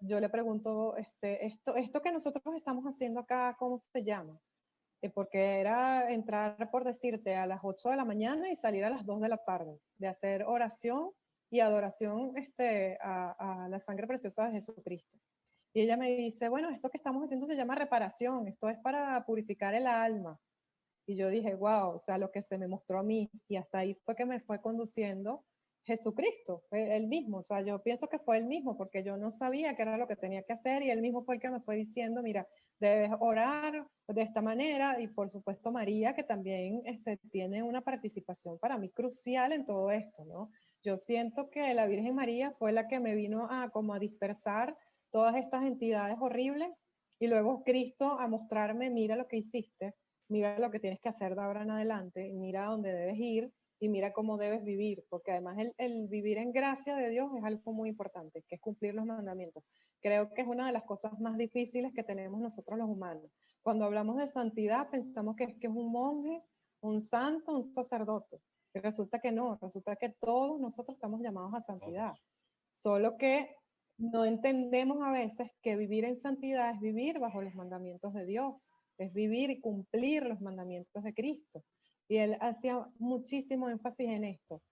Speaker 2: Yo le pregunto, esto que nosotros estamos haciendo acá, ¿cómo se llama? Porque era entrar, por decirte, a las 8 de la mañana y salir a las 2 de la tarde, de hacer oración y adoración a la sangre preciosa de Jesucristo. Y ella me dice, bueno, esto que estamos haciendo se llama reparación, esto es para purificar el alma. Y yo dije, wow, o sea, lo que se me mostró a mí, y hasta ahí fue que me fue conduciendo Jesucristo, él mismo, o sea, yo pienso que fue él mismo, porque yo no sabía qué era lo que tenía que hacer, y él mismo fue el que me fue diciendo, mira, debes orar de esta manera, y por supuesto María, que también tiene una participación para mí crucial en todo esto, ¿no? Yo siento que la Virgen María fue la que me vino como a dispersar todas estas entidades horribles, y luego Cristo a mostrarme, mira lo que hiciste, mira lo que tienes que hacer de ahora en adelante, mira a dónde debes ir y mira cómo debes vivir, porque además el vivir en gracia de Dios es algo muy importante, que es cumplir los mandamientos. Creo que es una de las cosas más difíciles que tenemos nosotros los humanos. Cuando hablamos de santidad pensamos que es un monje, un santo, un sacerdote. Y resulta que no, resulta que todos nosotros estamos llamados a santidad. Solo que no entendemos a veces que vivir en santidad es vivir bajo los mandamientos de Dios, es vivir y cumplir los mandamientos de Cristo. Y él hacía muchísimo énfasis en esto.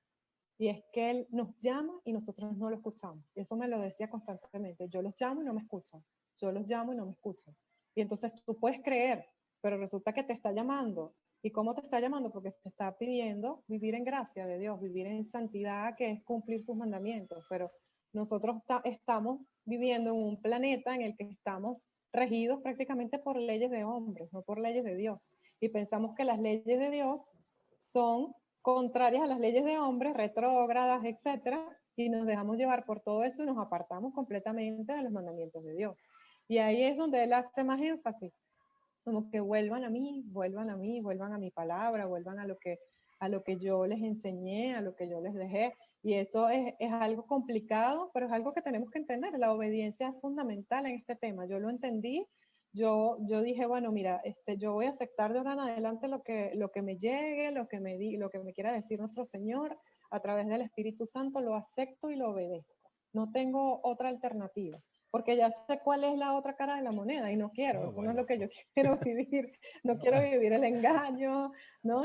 Speaker 2: Y es que él nos llama y nosotros no lo escuchamos. Eso me lo decía constantemente. Yo los llamo y no me escuchan. Yo los llamo y no me escuchan. Y entonces tú puedes creer, pero resulta que te está llamando. ¿Y cómo te está llamando? Porque te está pidiendo vivir en gracia de Dios, vivir en santidad, que es cumplir sus mandamientos. Pero nosotros estamos viviendo en un planeta en el que estamos regidos prácticamente por leyes de hombres, no por leyes de Dios. Y pensamos que las leyes de Dios son contrarias a las leyes de hombres, retrógradas, etcétera, y nos dejamos llevar por todo eso y nos apartamos completamente de los mandamientos de Dios. Y ahí es donde él hace más énfasis, como que vuelvan a mí, vuelvan a mí, vuelvan a mi palabra, vuelvan a lo que yo les enseñé, a lo que yo les dejé. Y eso es algo complicado, pero es algo que tenemos que entender. La obediencia es fundamental en este tema. Yo lo entendí. Yo dije, bueno, mira, yo voy a aceptar de ahora en adelante lo que me llegue, lo que me quiera decir nuestro Señor a través del Espíritu Santo, lo acepto y lo obedezco. No tengo otra alternativa, porque ya sé cuál es la otra cara de la moneda y no quiero,
Speaker 1: Ah,
Speaker 2: eso no es lo
Speaker 1: bueno.
Speaker 2: que yo quiero vivir, no
Speaker 1: No,
Speaker 2: quiero vivir el engaño, no.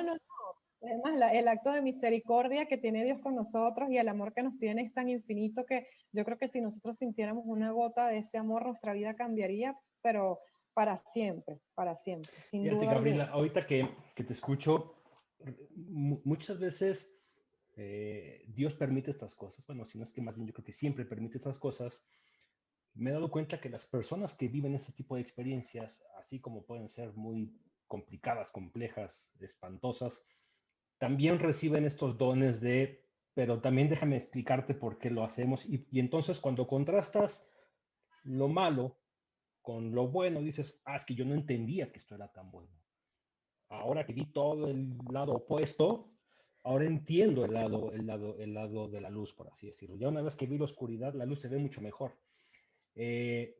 Speaker 2: Además, el acto de misericordia que tiene Dios con nosotros y el amor que nos tiene es tan infinito que yo creo que si nosotros sintiéramos una gota de ese amor, nuestra vida cambiaría, pero para siempre, sin
Speaker 1: fíjate,
Speaker 2: duda
Speaker 1: Gabriela,
Speaker 2: alguna.
Speaker 1: ahorita que te escucho, muchas veces Dios permite estas cosas. Bueno, si no es que más bien yo creo que siempre permite estas cosas. Me he dado cuenta que las personas que viven este tipo de experiencias, así como pueden ser muy complicadas, complejas, espantosas, también reciben estos dones de pero también déjame explicarte por qué lo hacemos. Y entonces cuando contrastas lo malo con lo bueno, dices, es que yo no entendía que esto era tan bueno. Ahora que vi todo el lado opuesto, ahora entiendo el lado de la luz, por así decirlo. Ya una vez que vi la oscuridad, la luz se ve mucho mejor.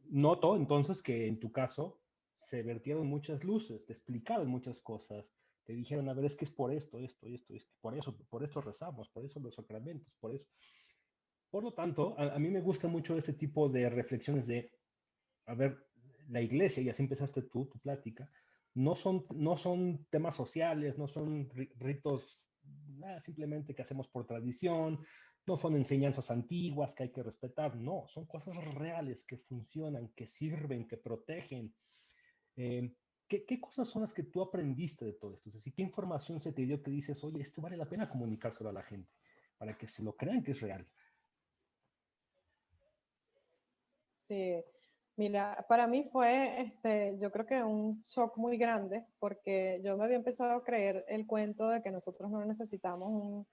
Speaker 1: Noto entonces que en tu caso se vertieron muchas luces, te explicaron muchas cosas, te dijeron, a ver, es que es por esto, por esto rezamos, por eso los sacramentos, por eso. Por lo tanto, a mí me gusta mucho ese tipo de reflexiones de, a ver, la iglesia, y así empezaste tú, tu plática, no son temas sociales, no son ritos, nada, simplemente que hacemos por tradición, no son enseñanzas antiguas que hay que respetar, no, son cosas reales que funcionan, que sirven, que protegen. Eh, ¿qué cosas son las que tú aprendiste de todo esto? Es decir, ¿qué información se te dio que dices, oye, esto vale la pena comunicárselo a la gente para que se lo crean que es real?
Speaker 2: Sí, mira, para mí fue, yo creo que un shock muy grande, porque yo me había empezado a creer el cuento de que nosotros no necesitamos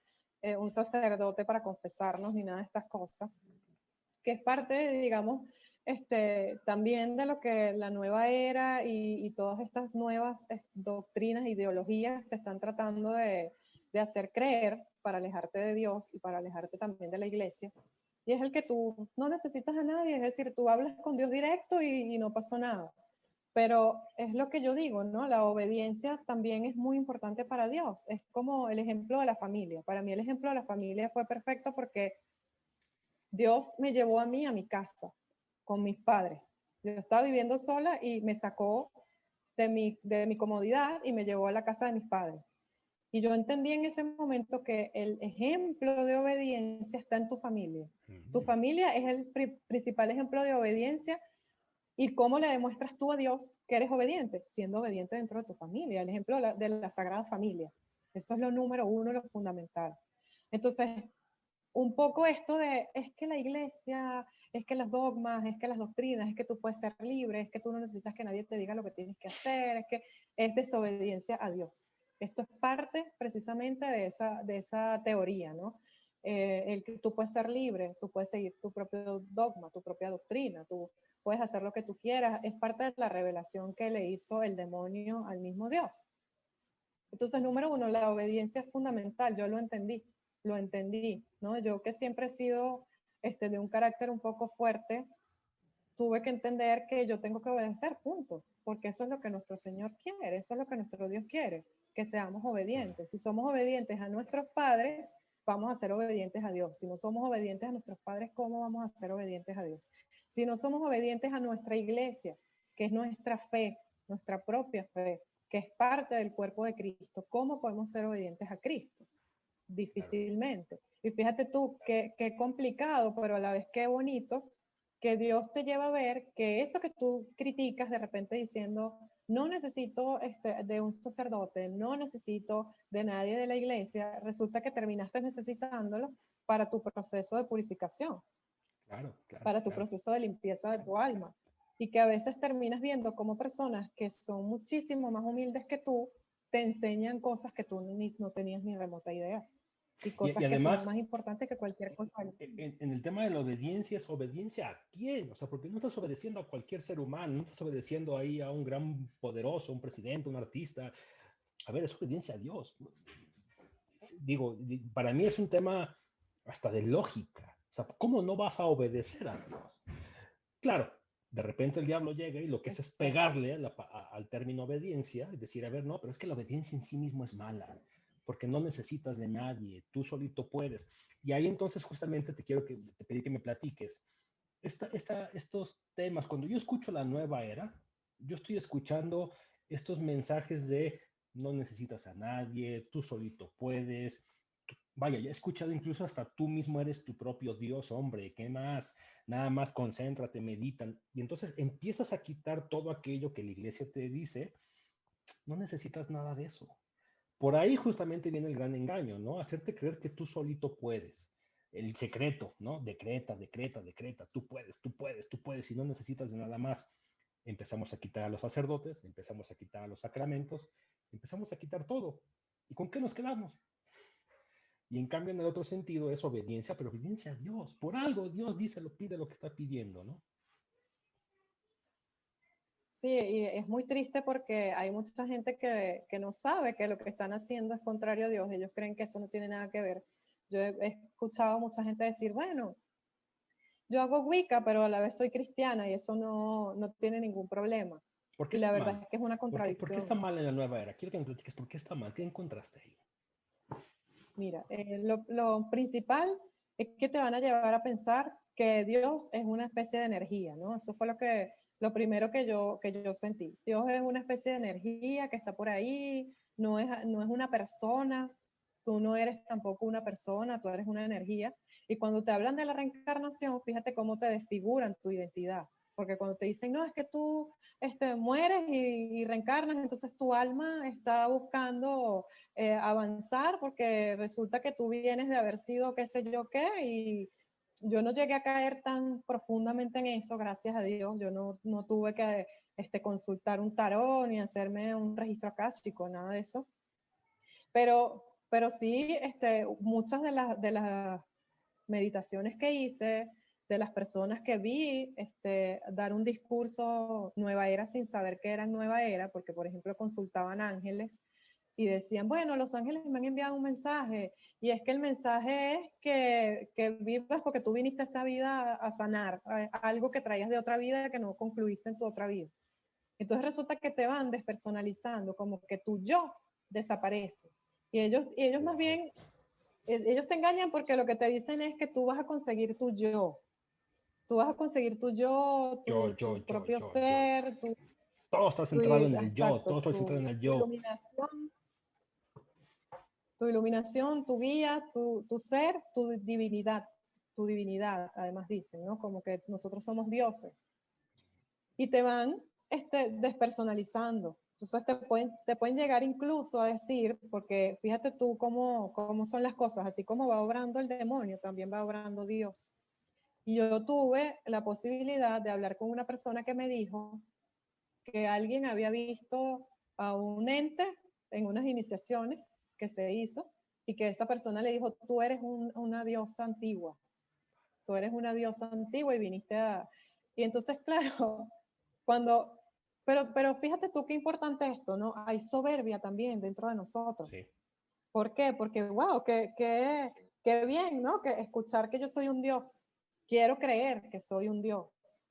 Speaker 2: un sacerdote para confesarnos ni nada de estas cosas, que es parte, digamos, también de lo que la nueva era y todas estas nuevas doctrinas, ideologías te están tratando de hacer creer para alejarte de Dios y para alejarte también de la iglesia. Y es el que tú no necesitas a nadie, es decir, tú hablas con Dios directo y no pasó nada. Pero es lo que yo digo, ¿no? La obediencia también es muy importante para Dios. Es como el ejemplo de la familia. Para mí el ejemplo de la familia fue perfecto porque Dios me llevó a mí a mi casa con mis padres. Yo estaba viviendo sola y me sacó de mi comodidad y me llevó a la casa de mis padres. Y yo entendí en ese momento que el ejemplo de obediencia está en tu familia. Tu
Speaker 1: Ujú.
Speaker 2: familia es el principal ejemplo de obediencia. ¿Y cómo le demuestras tú a Dios que eres obediente? Siendo obediente dentro de tu familia, el ejemplo de la Sagrada Familia. Eso es lo número uno, lo fundamental. Entonces, un poco esto de, es que la iglesia, es que los dogmas, es que las doctrinas, es que tú puedes ser libre, es que tú no necesitas que nadie te diga lo que tienes que hacer, es que es desobediencia a Dios. Esto es parte precisamente de esa teoría, ¿no? El que tú puedes ser libre, tú puedes seguir tu propio dogma, tu propia doctrina, tú puedes hacer lo que tú quieras, es parte de la revelación que le hizo el demonio al mismo Dios. Entonces, número uno, la obediencia es fundamental, yo lo entendí, ¿no? Yo que siempre he sido de un carácter un poco fuerte, tuve que entender que yo tengo que obedecer, punto, porque eso es lo que nuestro Señor quiere, eso es lo que nuestro Dios quiere, que seamos
Speaker 1: Claro.
Speaker 2: obedientes. Si somos obedientes a nuestros padres, vamos a ser obedientes a Dios. Si no somos obedientes a nuestros padres, ¿cómo vamos a ser obedientes a Dios? Si no somos obedientes a nuestra iglesia, que es nuestra fe, nuestra propia fe, que es parte del cuerpo de Cristo, ¿cómo podemos ser obedientes a Cristo?
Speaker 1: Claro.
Speaker 2: Difícilmente. Y fíjate tú, qué complicado, pero a la vez qué bonito, que Dios te lleva a ver que eso que tú criticas de repente diciendo, no necesito de un sacerdote, no necesito de nadie de la iglesia, resulta que terminaste necesitándolo para tu proceso de purificación,
Speaker 1: Claro, claro,
Speaker 2: para tu
Speaker 1: claro.
Speaker 2: proceso de limpieza de tu alma. Y que a veces terminas viendo como personas que son muchísimo más humildes que tú, te enseñan cosas que tú no tenías ni remota idea y
Speaker 1: Y
Speaker 2: cosas que son
Speaker 1: además,
Speaker 2: más importantes que cualquier cosa.
Speaker 1: en el tema de la obediencia, ¿es obediencia a quién? O sea, porque no estás obedeciendo a cualquier ser humano, no estás obedeciendo ahí a un gran poderoso, un presidente, un artista. A ver, es obediencia a Dios. Digo, para mí es un tema hasta de lógica. O sea, ¿cómo no vas a obedecer a Dios? Claro, de repente el diablo llega y lo que es
Speaker 2: Exacto.
Speaker 1: pegarle al término obediencia, es decir, a ver, no, pero es que la obediencia en sí mismo es mala, porque no necesitas de nadie, tú solito puedes. Y ahí entonces justamente te pedí que me platiques estos temas. Cuando yo escucho la nueva era, yo estoy escuchando estos mensajes de no necesitas a nadie, tú solito puedes. Vaya, ya he escuchado incluso hasta tú mismo eres tu propio Dios, hombre, ¿qué más? Nada más concéntrate, meditan. Y entonces empiezas a quitar todo aquello que la iglesia te dice, no necesitas nada de eso. Por ahí justamente viene el gran engaño, ¿no? Hacerte creer que tú solito puedes. El secreto, ¿no? Decreta, decreta, decreta. Tú puedes y no necesitas de nada más. Empezamos a quitar a los sacerdotes, empezamos a quitar a los sacramentos, empezamos a quitar todo. ¿Y con qué nos quedamos? Y en cambio, en el otro sentido es obediencia, pero obediencia a Dios. Por algo Dios dice, lo pide lo que está pidiendo, ¿no?
Speaker 2: Sí, y es muy triste porque hay mucha gente que no sabe que lo que están haciendo es contrario a Dios. Ellos creen que eso no tiene nada que ver. Yo he escuchado a mucha gente decir, bueno, yo hago Wicca, pero a la vez soy cristiana y eso no tiene ningún problema.
Speaker 1: ¿Por qué
Speaker 2: Y la
Speaker 1: está
Speaker 2: verdad
Speaker 1: mal?
Speaker 2: es que es una
Speaker 1: Por qué está
Speaker 2: contradicción.
Speaker 1: mal en la nueva era? Quiero que me platiques por qué está mal. ¿Qué encontraste ahí?
Speaker 2: Mira, lo principal es que te van a llevar a pensar que Dios es una especie de energía, ¿no? Eso fue lo primero que yo sentí. Dios es una especie de energía que está por ahí, no es una persona, tú no eres tampoco una persona, tú eres una energía. Y cuando te hablan de la reencarnación, fíjate cómo te desfiguran tu identidad. Porque cuando te dicen, no, es que tú mueres y reencarnas, entonces tu alma está buscando avanzar porque resulta que tú vienes de haber sido qué sé yo qué y yo no llegué a caer tan profundamente en eso, gracias a Dios. Yo no tuve que consultar un tarot ni hacerme un registro akáshico, nada de eso. Pero sí, muchas de las meditaciones que hice, de las personas que vi dar un discurso nueva era sin saber que eran nueva era, porque por ejemplo consultaban ángeles y decían, bueno, los ángeles me han enviado un mensaje y es que el mensaje es que vivas porque tú viniste a esta vida a sanar algo que traías de otra vida que no concluiste en tu otra vida. Entonces resulta que te van despersonalizando, como que tu yo desaparece. Y ellos más
Speaker 1: Wow.
Speaker 2: bien, ellos te engañan porque lo que te dicen es que tú vas a conseguir tu yo. Tú vas a conseguir tu yo, tu propio
Speaker 1: Yo.
Speaker 2: ser,
Speaker 1: Todo está centrado en el yo, todo
Speaker 2: exacto,
Speaker 1: está centrado en el
Speaker 2: tu
Speaker 1: yo.
Speaker 2: iluminación, tu guía, tu ser, tu divinidad, además dicen, ¿no? Como que nosotros somos dioses. Y te van despersonalizando. Entonces te pueden llegar incluso a decir, porque fíjate tú cómo son las cosas, así como va obrando el demonio, también va obrando Dios. Y yo tuve la posibilidad de hablar con una persona que me dijo que alguien había visto a un ente en unas iniciaciones que se hizo y que esa persona le dijo, tú eres una diosa antigua, tú eres una diosa antigua y viniste a... Y entonces, claro, cuando... Pero fíjate tú qué importante esto, ¿no? Hay soberbia también dentro de nosotros.
Speaker 1: Sí.
Speaker 2: ¿Por qué? Porque, wow, qué bien, ¿no? Que escuchar que yo soy un dios. Quiero creer que soy un dios.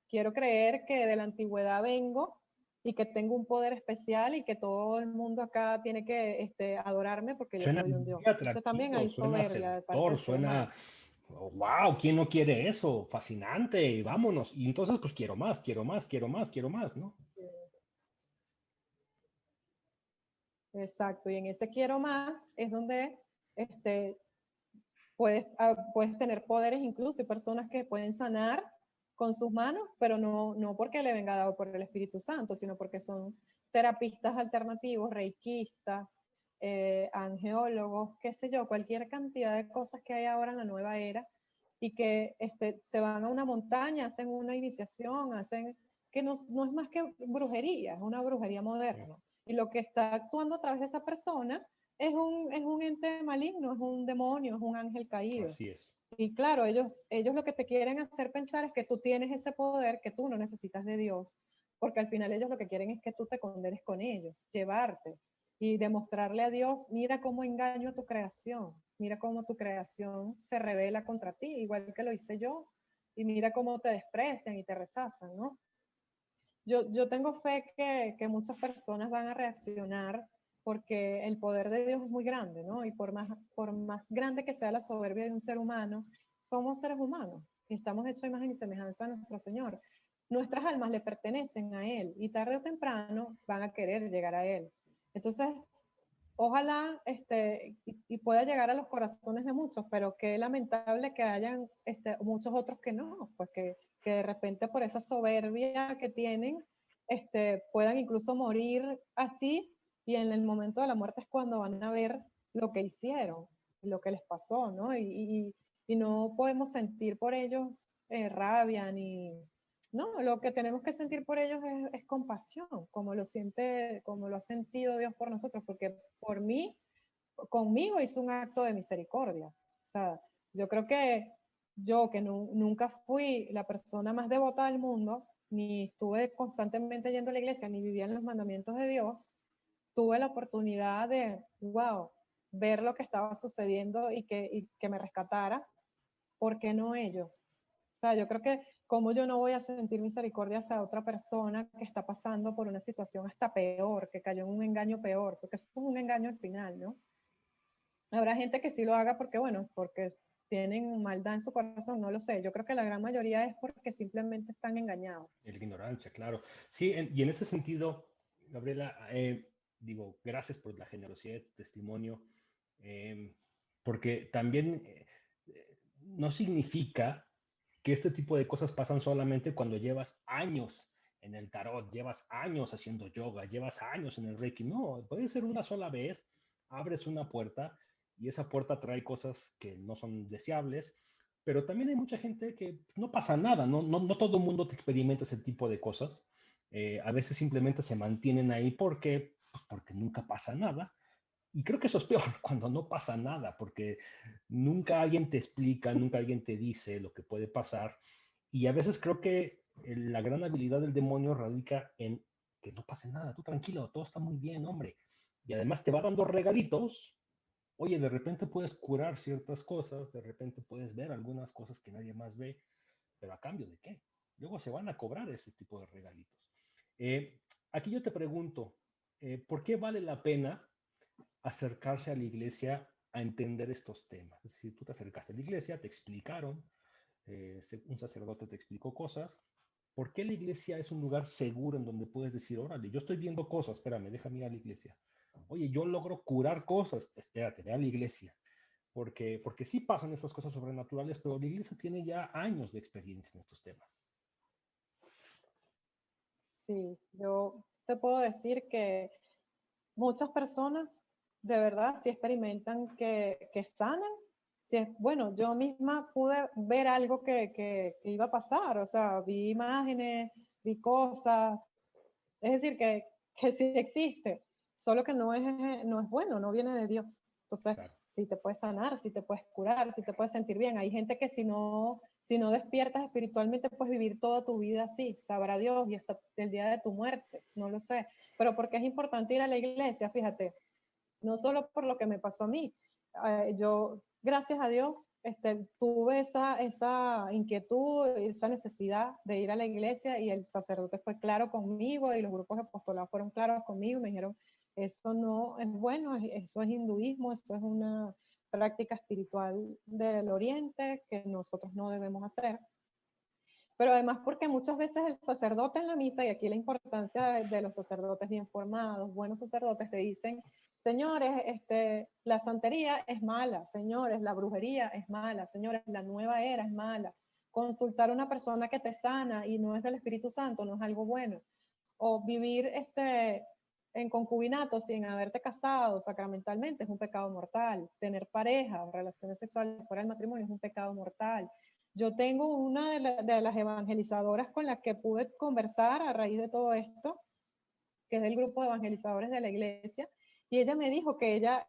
Speaker 2: Quiero creer que de la antigüedad vengo y que tengo un poder especial y que todo el mundo acá tiene que adorarme porque yo
Speaker 1: Suena
Speaker 2: soy un
Speaker 1: muy
Speaker 2: dios. Entonces también
Speaker 1: atractivo,
Speaker 2: hay
Speaker 1: suena
Speaker 2: soberbia de parte
Speaker 1: seductor,
Speaker 2: del ser humano.
Speaker 1: suena, wow, ¿quién no quiere eso? Fascinante, vámonos. Y entonces, pues quiero más, quiero más, quiero más, quiero más, ¿no?
Speaker 2: Exacto. Y en ese quiero más es donde este, puedes tener poderes incluso, hay personas que pueden sanar con sus manos, pero no porque le venga dado por el Espíritu Santo, sino porque son terapistas alternativos, reikistas, angeólogos, qué sé yo, cualquier cantidad de cosas que hay ahora en la nueva era y que se van a una montaña, hacen una iniciación, que no es más que brujería, es una brujería
Speaker 1: Sí,
Speaker 2: moderna. Y lo que está actuando a través de esa persona es un ente maligno, es un demonio, es un ángel caído.
Speaker 1: así es.
Speaker 2: Y claro, ellos lo que te quieren hacer pensar es que tú tienes ese poder, que tú no necesitas de Dios, porque al final ellos lo que quieren es que tú te condenes con ellos, llevarte y demostrarle a Dios, mira cómo engaño a tu creación, mira cómo tu creación se revela contra ti, igual que lo hice yo, y mira cómo te desprecian y te rechazan, ¿no? Yo tengo fe que muchas personas van a reaccionar porque el poder de Dios es muy grande, ¿no? Y por más grande que sea la soberbia de un ser humano, somos seres humanos y estamos hechos a imagen y semejanza a nuestro Señor. Nuestras almas le pertenecen a Él y tarde o temprano van a querer llegar a Él. Entonces, ojalá y pueda llegar a los corazones de muchos, pero qué lamentable que hayan muchos otros que no, pues que de repente por esa soberbia que tienen, puedan incluso morir así y en el momento de la muerte es cuando van a ver lo que hicieron, lo que les pasó, ¿no? Y no podemos sentir por ellos rabia ni, no, lo que tenemos que sentir por ellos es compasión, como lo ha sentido Dios por nosotros, porque por mí conmigo hizo un acto de misericordia. O sea, yo creo que yo, que nunca fui la persona más devota del mundo, ni estuve constantemente yendo a la iglesia, ni vivía en los mandamientos de Dios, tuve la oportunidad de, wow, ver lo que estaba sucediendo y que me rescatara. ¿Por qué no ellos? O sea, yo creo que como yo no voy a sentir misericordia hacia otra persona que está pasando por una situación hasta peor, que cayó en un engaño peor, porque eso es un engaño al final, ¿no? Habrá gente que sí lo haga porque, bueno, porque tienen maldad en su corazón, no lo sé. Yo creo que la gran mayoría es porque simplemente están engañados.
Speaker 1: La ignorancia, claro. Sí, y en ese sentido, Gabriela, digo, gracias por la generosidad de tu testimonio, eh, porque también no significa que este tipo de cosas pasan solamente cuando llevas años en el tarot, llevas años haciendo yoga, llevas años en el Reiki. No, puede ser una sola vez, abres una puerta y esa puerta trae cosas que no son deseables, pero también hay mucha gente que no pasa nada, no todo el mundo te experimenta ese tipo de cosas. A veces simplemente se mantienen ahí porque nunca pasa nada. Y creo que eso es peor, cuando no pasa nada, porque nunca alguien te explica, nunca alguien te dice lo que puede pasar. Y a veces creo que la gran habilidad del demonio radica en que no pase nada, tú tranquilo, todo está muy bien, hombre. Y además te va dando regalitos. Oye, de repente puedes curar ciertas cosas, de repente puedes ver algunas cosas que nadie más ve, pero ¿a cambio de qué? Luego se van a cobrar ese tipo de regalitos. Aquí yo te pregunto, ¿por qué vale la pena acercarse a la iglesia a entender estos temas? Es decir, tú te acercaste a la iglesia, te explicaron, un sacerdote te explicó cosas. ¿Por qué la iglesia es un lugar seguro en donde puedes decir, órale, yo estoy viendo cosas, espérame, déjame ir a la iglesia? Oye, yo logro curar cosas, espérate, ve a la iglesia. Porque sí pasan estas cosas sobrenaturales, pero la iglesia tiene ya años de experiencia en estos temas.
Speaker 2: Sí, yo te puedo decir que muchas personas de verdad sí experimentan que sanan. Sí, bueno, yo misma pude ver algo que iba a pasar, o sea, vi imágenes, vi cosas, es decir, que sí existe, solo que no es bueno, no viene de Dios. Entonces,
Speaker 1: Claro.
Speaker 2: sí te puedes sanar, sí te puedes curar, sí te puedes sentir bien. Hay gente que si no despiertas espiritualmente, puedes vivir toda tu vida así, sabrá Dios, y hasta el día de tu muerte, no lo sé. Pero porque es importante ir a la iglesia, fíjate, no solo por lo que me pasó a mí. Yo, gracias a Dios, tuve esa inquietud, esa necesidad de ir a la iglesia y el sacerdote fue claro conmigo y los grupos de apostolado fueron claros conmigo. Me dijeron, eso no es bueno, eso es hinduismo, eso es una práctica espiritual del oriente que nosotros no debemos hacer. Pero además porque muchas veces el sacerdote en la misa, y aquí la importancia de los sacerdotes bien formados, buenos sacerdotes, te dicen, señores, la santería es mala, señores, la brujería es mala, señores, la nueva era es mala. Consultar a una persona que te sana y no es del Espíritu Santo no es algo bueno. O vivir en concubinato sin haberte casado sacramentalmente es un pecado mortal. Tener pareja o relaciones sexuales fuera del matrimonio es un pecado mortal. Yo tengo una de las evangelizadoras con la que pude conversar a raíz de todo esto, que es del grupo de evangelizadores de la iglesia, y ella me dijo que ella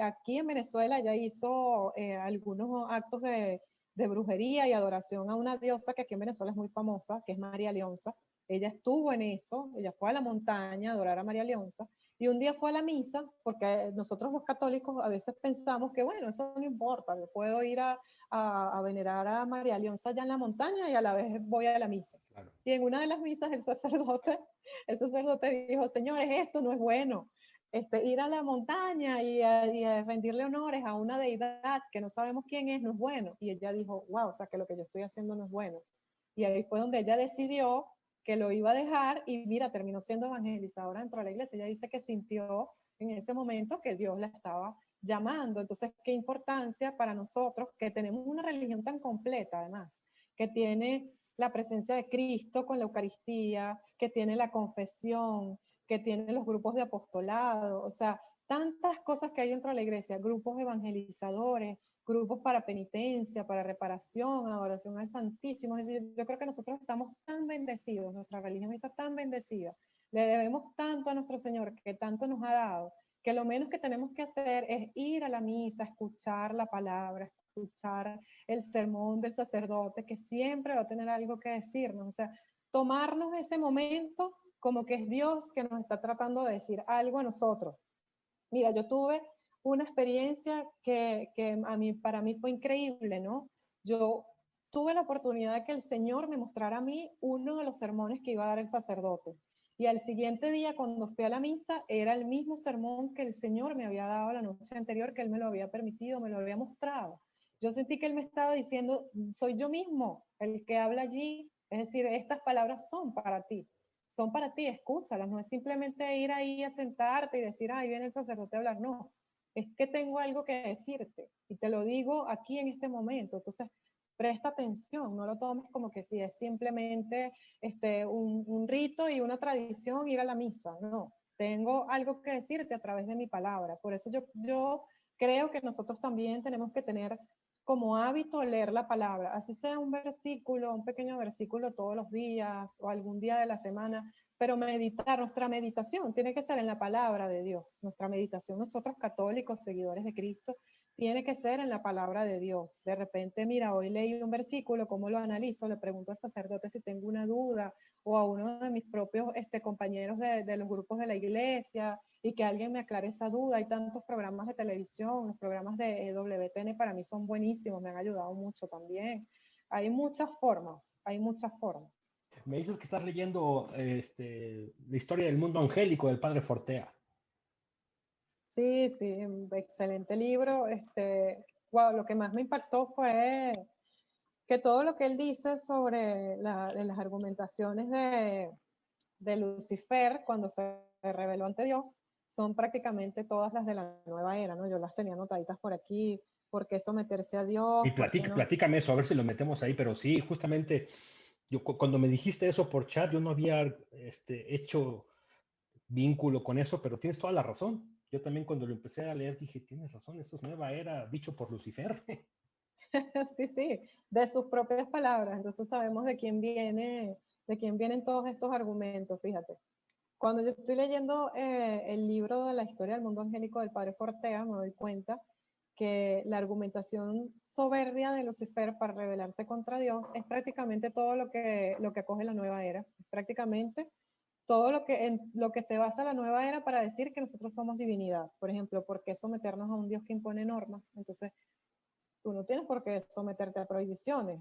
Speaker 2: aquí en Venezuela ya hizo algunos actos de brujería y adoración a una diosa que aquí en Venezuela es muy famosa, que es María Leonza. Ella estuvo en eso, ella fue a la montaña a adorar a María Leonza, y un día fue a la misa, porque nosotros los católicos a veces pensamos que, bueno, eso no importa, yo puedo ir a venerar a María Leonza allá en la montaña y a la vez voy a la misa.
Speaker 1: Claro.
Speaker 2: Y en una de las misas el sacerdote dijo, señores, esto no es bueno. Ir a la montaña y a rendirle honores a una deidad que no sabemos quién es, no es bueno. Y ella dijo, wow, o sea, que lo que yo estoy haciendo no es bueno. Y ahí fue donde ella decidió que lo iba a dejar y mira, terminó siendo evangelizadora dentro de la iglesia. Ella dice que sintió en ese momento que Dios la estaba llamando. Entonces, qué importancia para nosotros que tenemos una religión tan completa, además, que tiene la presencia de Cristo con la Eucaristía, que tiene la confesión, que tiene los grupos de apostolado, o sea, tantas cosas que hay dentro de la iglesia, grupos evangelizadores, grupos para penitencia, para reparación, adoración al Santísimo. Es decir, yo creo que nosotros estamos tan bendecidos, nuestra religión está tan bendecida, le debemos tanto a nuestro Señor que tanto nos ha dado, que lo menos que tenemos que hacer es ir a la misa, escuchar la palabra, escuchar el sermón del sacerdote, que siempre va a tener algo que decirnos. O sea, tomarnos ese momento como que es Dios que nos está tratando de decir algo a nosotros. Mira, yo tuve una experiencia que para mí fue increíble, ¿no? Yo tuve la oportunidad de que el Señor me mostrara a mí uno de los sermones que iba a dar el sacerdote. Y al siguiente día, cuando fui a la misa, era el mismo sermón que el Señor me había dado la noche anterior, que Él me lo había permitido, me lo había mostrado. Yo sentí que Él me estaba diciendo, soy yo mismo el que habla allí. Es decir, estas palabras son para ti, escúchalas. No es simplemente ir ahí a sentarte y decir, ahí viene el sacerdote a hablar. No, es que tengo algo que decirte y te lo digo aquí en este momento. Entonces, presta atención, no lo tomes como que si es simplemente un rito y una tradición ir a la misa. No, tengo algo que decirte a través de mi palabra. Por eso yo creo que nosotros también tenemos que tener como hábito leer la palabra, así sea un versículo, un pequeño versículo todos los días o algún día de la semana, pero meditar, nuestra meditación tiene que ser en la palabra de Dios. Nuestra meditación, nosotros católicos, seguidores de Cristo, tiene que ser en la palabra de Dios. De repente, mira, hoy leí un versículo, ¿cómo lo analizo? Le pregunto al sacerdote si tengo una duda, o a uno de mis propios compañeros de los grupos de la iglesia, y que alguien me aclare esa duda. Hay tantos programas de televisión, los programas de WTN para mí son buenísimos, me han ayudado mucho también. Hay muchas formas, hay muchas formas.
Speaker 1: Me dices que estás leyendo la historia del mundo angélico del padre Fortea.
Speaker 2: Sí, sí, excelente libro. Wow, lo que más me impactó fue que todo lo que él dice sobre las argumentaciones de Lucifer cuando se reveló ante Dios son prácticamente todas las de la nueva era, ¿no? Yo las tenía anotaditas por aquí, por qué someterse a Dios,
Speaker 1: Y
Speaker 2: por qué no.
Speaker 1: platícame eso, a ver si lo metemos ahí, pero sí, justamente, cuando me dijiste eso por chat, yo no había hecho vínculo con eso, pero tienes toda la razón. Yo también cuando lo empecé a leer dije, tienes razón, esto es nueva era, dicho por Lucifer.
Speaker 2: Sí, sí, de sus propias palabras. Entonces sabemos de quién vienen todos estos argumentos, fíjate. Cuando yo estoy leyendo el libro de la historia del mundo angélico del padre Fortea, me doy cuenta que la argumentación soberbia de Lucifer para rebelarse contra Dios es prácticamente todo lo que acoge la nueva era. Es prácticamente todo en lo que se basa la nueva era para decir que nosotros somos divinidad. Por ejemplo, ¿por qué someternos a un Dios que impone normas? Entonces, tú no tienes por qué someterte a prohibiciones.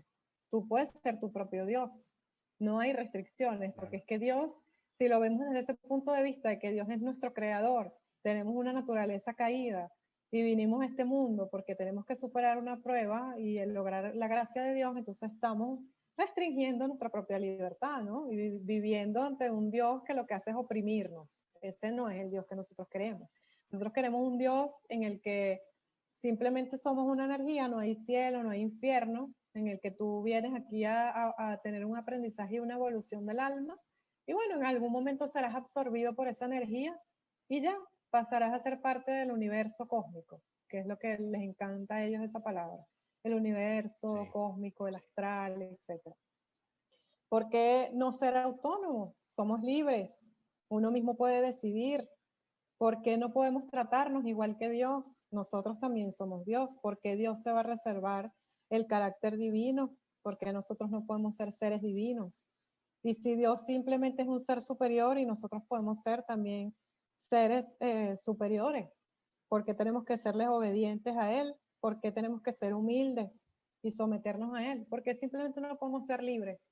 Speaker 2: Tú puedes ser tu propio Dios. No hay restricciones, porque es que Dios, si lo vemos desde ese punto de vista de que Dios es nuestro creador, tenemos una naturaleza caída y vinimos a este mundo porque tenemos que superar una prueba y lograr la gracia de Dios, entonces estamos restringiendo nuestra propia libertad, ¿no? Y viviendo ante un Dios que lo que hace es oprimirnos. Ese no es el Dios que nosotros queremos. Nosotros queremos un Dios en el que simplemente somos una energía, no hay cielo, no hay infierno, en el que tú vienes aquí a tener un aprendizaje y una evolución del alma. Y bueno, en algún momento serás absorbido por esa energía y ya pasarás a ser parte del universo cósmico, que es lo que les encanta a ellos esa palabra. El universo
Speaker 1: Sí.
Speaker 2: cósmico, el astral, etc. ¿Por qué no ser autónomos? Somos libres. Uno mismo puede decidir. ¿Por qué no podemos tratarnos igual que Dios? Nosotros también somos Dios. ¿Por qué Dios se va a reservar el carácter divino? ¿Por qué nosotros no podemos ser seres divinos? Y si Dios simplemente es un ser superior y nosotros podemos ser también seres superiores, ¿por qué tenemos que serles obedientes a Él? ¿Por qué tenemos que ser humildes y someternos a Él? ¿Por qué simplemente no podemos ser libres?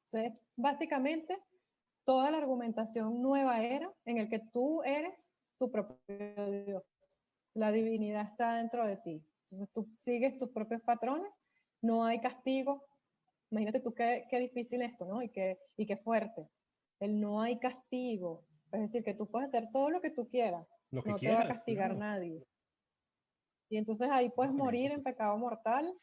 Speaker 2: ¿Sí? Básicamente, toda la argumentación nueva era en el que tú eres tu propio Dios. La divinidad está dentro de ti. Entonces tú sigues tus propios patrones, no hay castigo. Imagínate tú qué difícil esto, ¿no? Y qué fuerte. El no hay castigo. Es decir, que tú puedes hacer todo lo que tú quieras.
Speaker 1: Lo que
Speaker 2: No te va a
Speaker 1: quieras,
Speaker 2: castigar
Speaker 1: claro.
Speaker 2: nadie. Y entonces ahí puedes
Speaker 1: Híjole,
Speaker 2: morir en
Speaker 1: entonces,
Speaker 2: pecado mortal.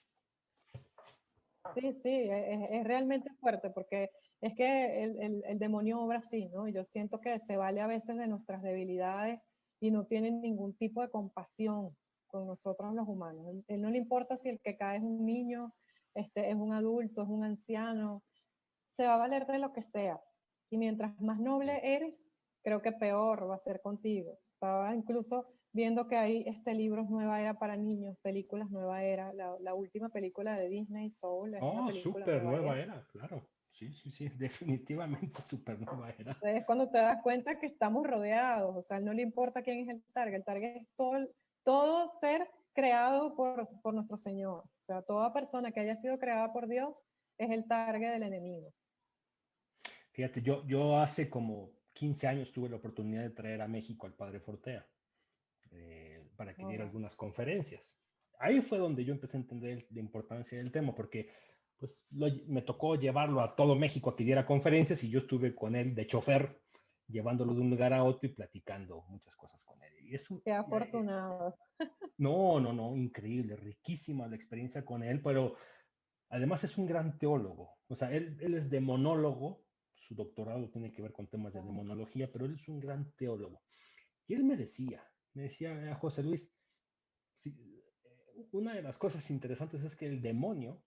Speaker 2: Sí, sí, es realmente fuerte porque es que el demonio obra así, ¿no? Y yo siento que se vale a veces de nuestras debilidades y no tiene ningún tipo de compasión con nosotros los humanos. Él no le importa si el que cae es un niño, es un adulto, es un anciano, se va a valer de lo que sea. Y mientras más noble
Speaker 1: sí.
Speaker 2: eres, creo que peor va a ser contigo. estaba incluso viendo que hay libros Nueva Era para niños, películas Nueva Era. La última película de Disney, Soul, es una
Speaker 1: Oh,
Speaker 2: película
Speaker 1: súper
Speaker 2: Nueva
Speaker 1: nueva
Speaker 2: Era.
Speaker 1: era, claro. Sí, sí, sí, definitivamente súper nueva era.
Speaker 2: Entonces es cuando te das cuenta que estamos rodeados, o sea, no le importa quién es el target es todo ser creado por nuestro Señor. O sea, toda persona que haya sido creada por Dios es el target del enemigo.
Speaker 1: Fíjate, yo hace como 15 años tuve la oportunidad de traer a México al padre Fortea para que
Speaker 2: Oh,
Speaker 1: diera
Speaker 2: wow.
Speaker 1: algunas conferencias. Ahí fue donde yo empecé a entender la importancia del tema, porque pues me tocó llevarlo a todo México a que diera conferencias y yo estuve con él de chofer, llevándolo de un lugar a otro y platicando muchas cosas con él. Y eso,
Speaker 2: Qué afortunado.
Speaker 1: no, no, no, increíble, riquísima la experiencia con él, pero además es un gran teólogo. O sea, él es demonólogo, su doctorado tiene que ver con temas de demonología, pero él es un gran teólogo. Y él me decía, José Luis, sí, una de las cosas interesantes es que el demonio,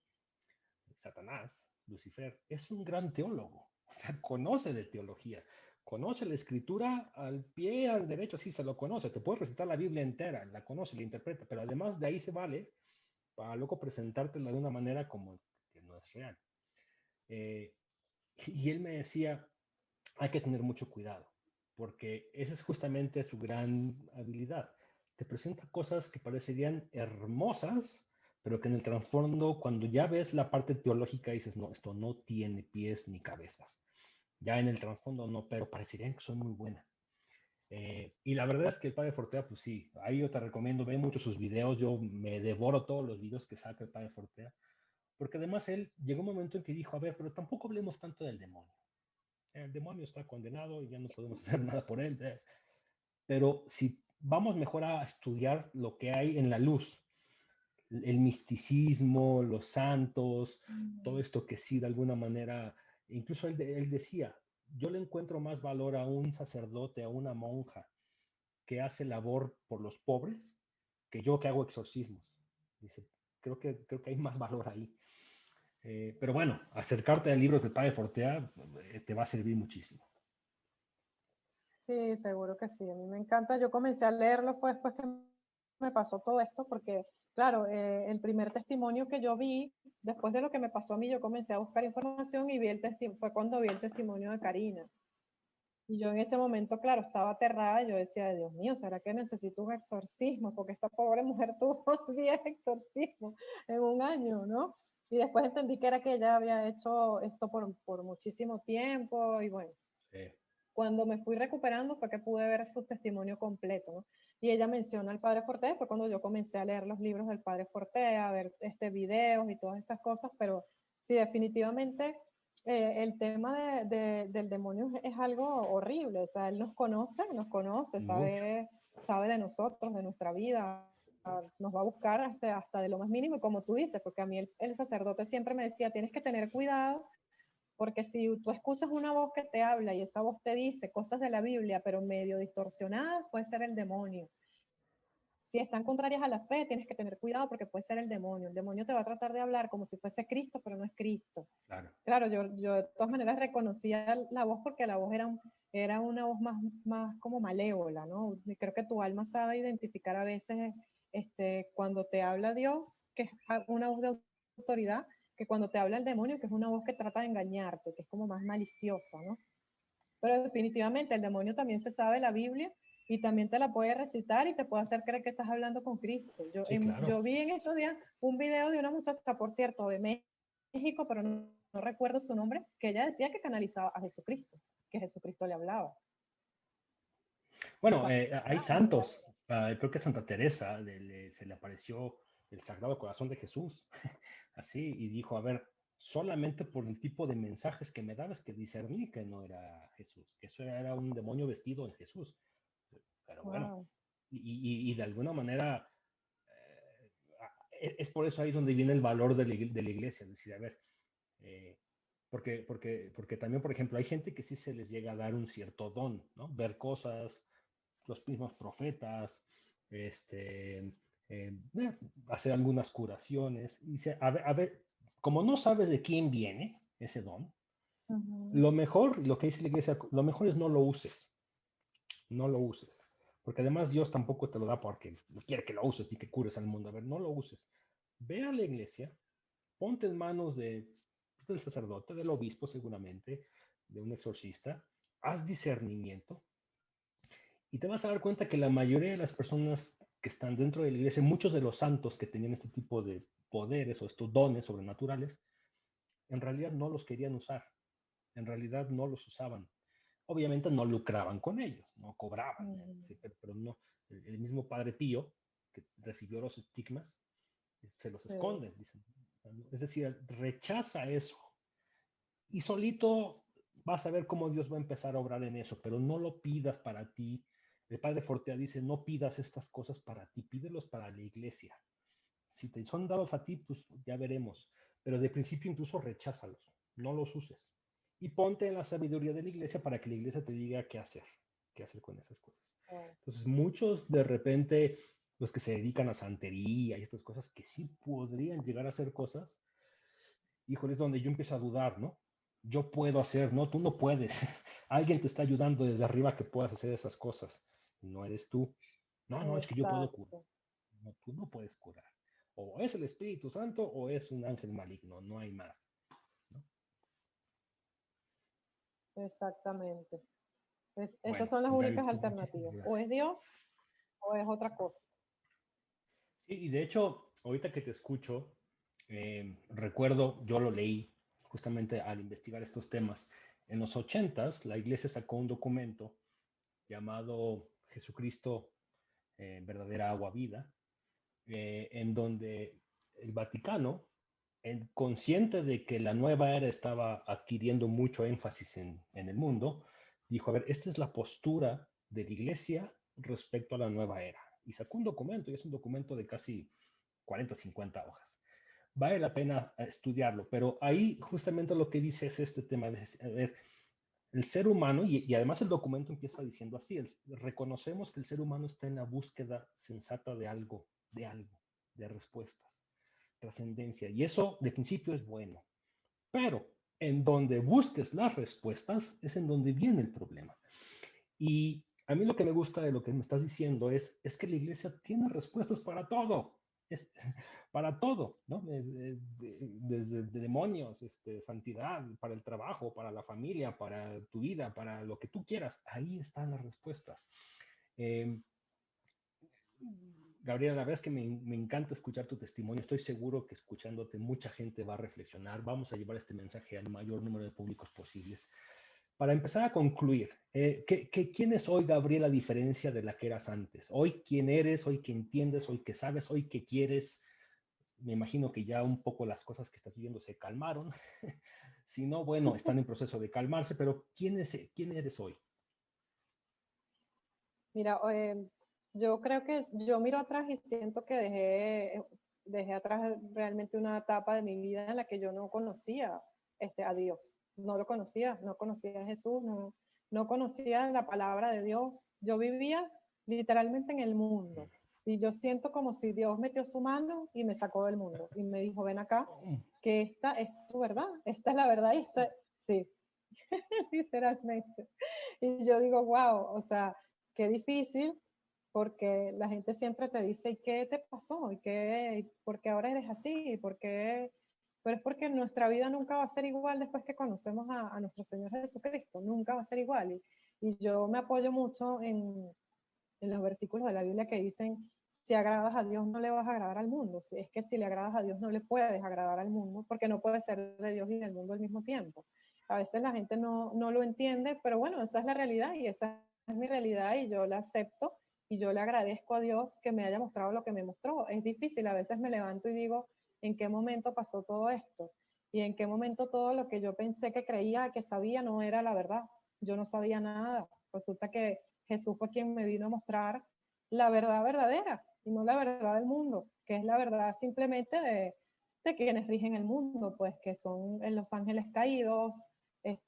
Speaker 1: Satanás, Lucifer, es un gran teólogo. O sea, conoce de teología, conoce la escritura al pie, al derecho, sí se lo conoce. Te puede recitar la Biblia entera, la conoce, la interpreta, pero además de ahí se vale para luego presentártela de una manera como que no es real. Eh, y él me decía, hay que tener mucho cuidado, porque esa es justamente su gran habilidad. Te presenta cosas que parecerían hermosas, pero que en el trasfondo, cuando ya ves la parte teológica, dices, no, esto no tiene pies ni cabezas. Ya en el trasfondo no, pero parecerían que son muy buenas. Y la verdad es que el padre Fortea, pues sí, ahí yo te recomiendo, ve mucho sus videos, yo me devoro todos los videos que saca el padre Fortea, porque además él llegó un momento en que dijo, a ver, pero tampoco hablemos tanto del demonio. El demonio está condenado y ya no podemos hacer nada por él. Pero si vamos mejor a estudiar lo que hay en la luz, el misticismo, los santos, todo esto que sí de alguna manera, incluso él decía, yo le encuentro más valor a un sacerdote, a una monja que hace labor por los pobres, que yo que hago exorcismos. Dice, creo que hay más valor ahí. Pero bueno, acercarte al libro del Padre Fortea te va a servir muchísimo.
Speaker 2: Sí, seguro que sí. A mí me encanta. Yo comencé a leerlo fue después que me pasó todo esto, porque, claro, el primer testimonio que yo vi, después de lo que me pasó a mí, yo comencé a buscar información y fue cuando vi el testimonio de Karina. Y yo en ese momento, claro, estaba aterrada. Yo decía, Dios mío, ¿será que necesito un exorcismo? Porque esta pobre mujer tuvo 10 exorcismos en un año, ¿no? Y después entendí que era que ella había hecho esto por muchísimo tiempo y bueno.
Speaker 1: Sí.
Speaker 2: Cuando me fui recuperando fue que pude ver su testimonio completo, ¿no? Y ella menciona al Padre Fortea, fue cuando yo comencé a leer los libros del Padre Fortea, a ver videos y todas estas cosas, pero sí, definitivamente el tema del demonio es algo horrible, o sea, él nos conoce,
Speaker 1: Mucho.
Speaker 2: sabe de nosotros, de nuestra vida, nos va a buscar hasta de lo más mínimo, y como tú dices, porque a mí el sacerdote siempre me decía, tienes que tener cuidado porque si tú escuchas una voz que te habla y esa voz te dice cosas de la Biblia, pero medio distorsionadas, puede ser el demonio. Si están contrarias a la fe, tienes que tener cuidado porque puede ser el demonio. El demonio te va a tratar de hablar como si fuese Cristo, pero no es Cristo.
Speaker 1: Claro.
Speaker 2: Claro, yo de todas maneras reconocía la voz porque la voz era una voz más como malévola, ¿no? Y creo que tu alma sabe identificar a veces cuando te habla Dios, que es una voz de autoridad, que cuando te habla el demonio, que es una voz que trata de engañarte, que es como más maliciosa, ¿no? Pero definitivamente el demonio también se sabe la Biblia y también te la puede recitar y te puede hacer creer que estás hablando con Cristo.
Speaker 1: Sí, claro.
Speaker 2: Yo vi en estos días un video de una muchacha, por cierto, de México, pero no recuerdo su nombre, que ella decía que canalizaba a Jesucristo, que Jesucristo le hablaba.
Speaker 1: Bueno, hay santos. Creo que Santa Teresa se le apareció el Sagrado Corazón de Jesús, así, y dijo, a ver, solamente por el tipo de mensajes que me dabas que discerní que no era Jesús, que eso era un demonio vestido en Jesús. Pero bueno,
Speaker 2: Wow.
Speaker 1: y de alguna manera, es por eso ahí donde viene el valor de la iglesia, es decir, a ver, eh, porque también, por ejemplo, hay gente que sí se les llega a dar un cierto don, ¿no? Ver cosas, los mismos profetas, este, hacer algunas curaciones. Y a ver, como no sabes de quién viene ese don,
Speaker 2: Uh -huh.
Speaker 1: lo mejor, lo que dice la iglesia, lo mejor es no lo uses, no lo uses. porque además Dios tampoco te lo da porque no quiere que lo uses y que cures al mundo. A ver, no lo uses. Ve a la iglesia, ponte en manos del sacerdote, del obispo seguramente, de un exorcista, haz discernimiento y te vas a dar cuenta que la mayoría de las personas que están dentro de la iglesia, muchos de los santos que tenían este tipo de poderes o estos dones sobrenaturales, en realidad no los querían usar, en realidad no los usaban. Obviamente no lucraban con ellos, no cobraban,
Speaker 2: Ujú.
Speaker 1: ¿sí? Pero no, el mismo Padre Pío, que recibió los estigmas, se los
Speaker 2: Sí,
Speaker 1: esconde, dicen. Es decir, rechaza eso y solito vas a ver cómo Dios va a empezar a obrar en eso, pero no lo pidas para ti. El Padre Fortea dice, no pidas estas cosas para ti, pídelos para la iglesia. Si te son dados a ti, pues ya veremos. Pero de principio incluso recházalos, no los uses. Y ponte en la sabiduría de la iglesia para que la iglesia te diga qué hacer con esas cosas.
Speaker 2: sí,
Speaker 1: Entonces, muchos de repente, los que se dedican a santería y estas cosas, que sí podrían llegar a hacer cosas, híjole, es donde yo empiezo a dudar, ¿no? Yo puedo hacer, no, tú no puedes. Alguien te está ayudando desde arriba que puedas hacer esas cosas. No eres tú. No, no, es que yo puedo curar.
Speaker 2: exacto,
Speaker 1: No, tú no puedes curar. O es el Espíritu Santo o es un ángel maligno, no hay más. ¿No?
Speaker 2: exactamente. Esas
Speaker 1: Bueno,
Speaker 2: son las
Speaker 1: pues Gaby,
Speaker 2: únicas
Speaker 1: pues muchísimas
Speaker 2: alternativas. O es
Speaker 1: gracias.
Speaker 2: Dios o es otra cosa.
Speaker 1: Sí, y de hecho, ahorita que te escucho, recuerdo, yo lo leí justamente al investigar estos temas. En los ochentas, la iglesia sacó un documento llamado Jesucristo, verdadera agua vida, en donde el Vaticano, consciente de que la nueva era estaba adquiriendo mucho énfasis en el mundo, dijo, a ver, esta es la postura de la iglesia respecto a la nueva era. Y sacó un documento, y es un documento de casi 40, 50 hojas. Vale la pena estudiarlo, pero ahí justamente lo que dice es este tema de, a ver, el ser humano, y además el documento empieza diciendo así, reconocemos que el ser humano está en la búsqueda sensata de respuestas, trascendencia, y eso de principio es bueno, pero en donde busques las respuestas es en donde viene el problema. Y a mí lo que me gusta de lo que me estás diciendo es que la iglesia tiene respuestas para todo. Es, para todo, ¿no? Desde de demonios, santidad, para el trabajo, para la familia, para tu vida, para lo que tú quieras. Ahí están las respuestas. Eh, Gabriela, la verdad es que me encanta escuchar tu testimonio. Estoy seguro que escuchándote mucha gente va a reflexionar. Vamos a llevar este mensaje al mayor número de públicos posibles. Para empezar a concluir, ¿quién es hoy, Gabriela, a diferencia de la que eras antes? Hoy, ¿quién eres? Hoy, ¿qué entiendes? Hoy, ¿qué sabes? Hoy, ¿qué quieres? Me imagino que ya un poco las cosas que estás viviendo se calmaron. Si no, bueno, están en proceso de calmarse, pero ¿quién eres hoy?
Speaker 2: Mira, yo creo que yo miro atrás y siento que dejé atrás realmente una etapa de mi vida en la que yo no conocía a Dios. No lo conocía, no conocía a Jesús, no conocía la palabra de Dios. Yo vivía literalmente en el mundo. Y yo siento como si Dios metió su mano y me sacó del mundo y me dijo, ven acá, que esta es tu verdad, esta es la verdad y esta, sí, literalmente. Y yo digo, wow, o sea, qué difícil, porque la gente siempre te dice, ¿y qué te pasó? ¿Y qué, por qué ahora eres así? ¿Por qué? Pero es porque nuestra vida nunca va a ser igual después que conocemos a nuestro Señor Jesucristo, nunca va a ser igual. Y yo me apoyo mucho en los versículos de la Biblia que dicen, si agradas a Dios no le vas a agradar al mundo. Si es que si le agradas a Dios no le puedes agradar al mundo, porque no puedes ser de Dios y del mundo al mismo tiempo. A veces la gente no lo entiende, pero bueno, esa es la realidad y esa es mi realidad y yo la acepto y yo le agradezco a Dios que me haya mostrado lo que me mostró. Es difícil, a veces me levanto y digo, ¿en qué momento pasó todo esto? Y en qué momento todo lo que yo pensé que creía, que sabía, no era la verdad. Yo no sabía nada. Resulta que Jesús fue quien me vino a mostrar la verdad verdadera y no la verdad del mundo, que es la verdad simplemente de quienes rigen el mundo, pues que son los ángeles caídos,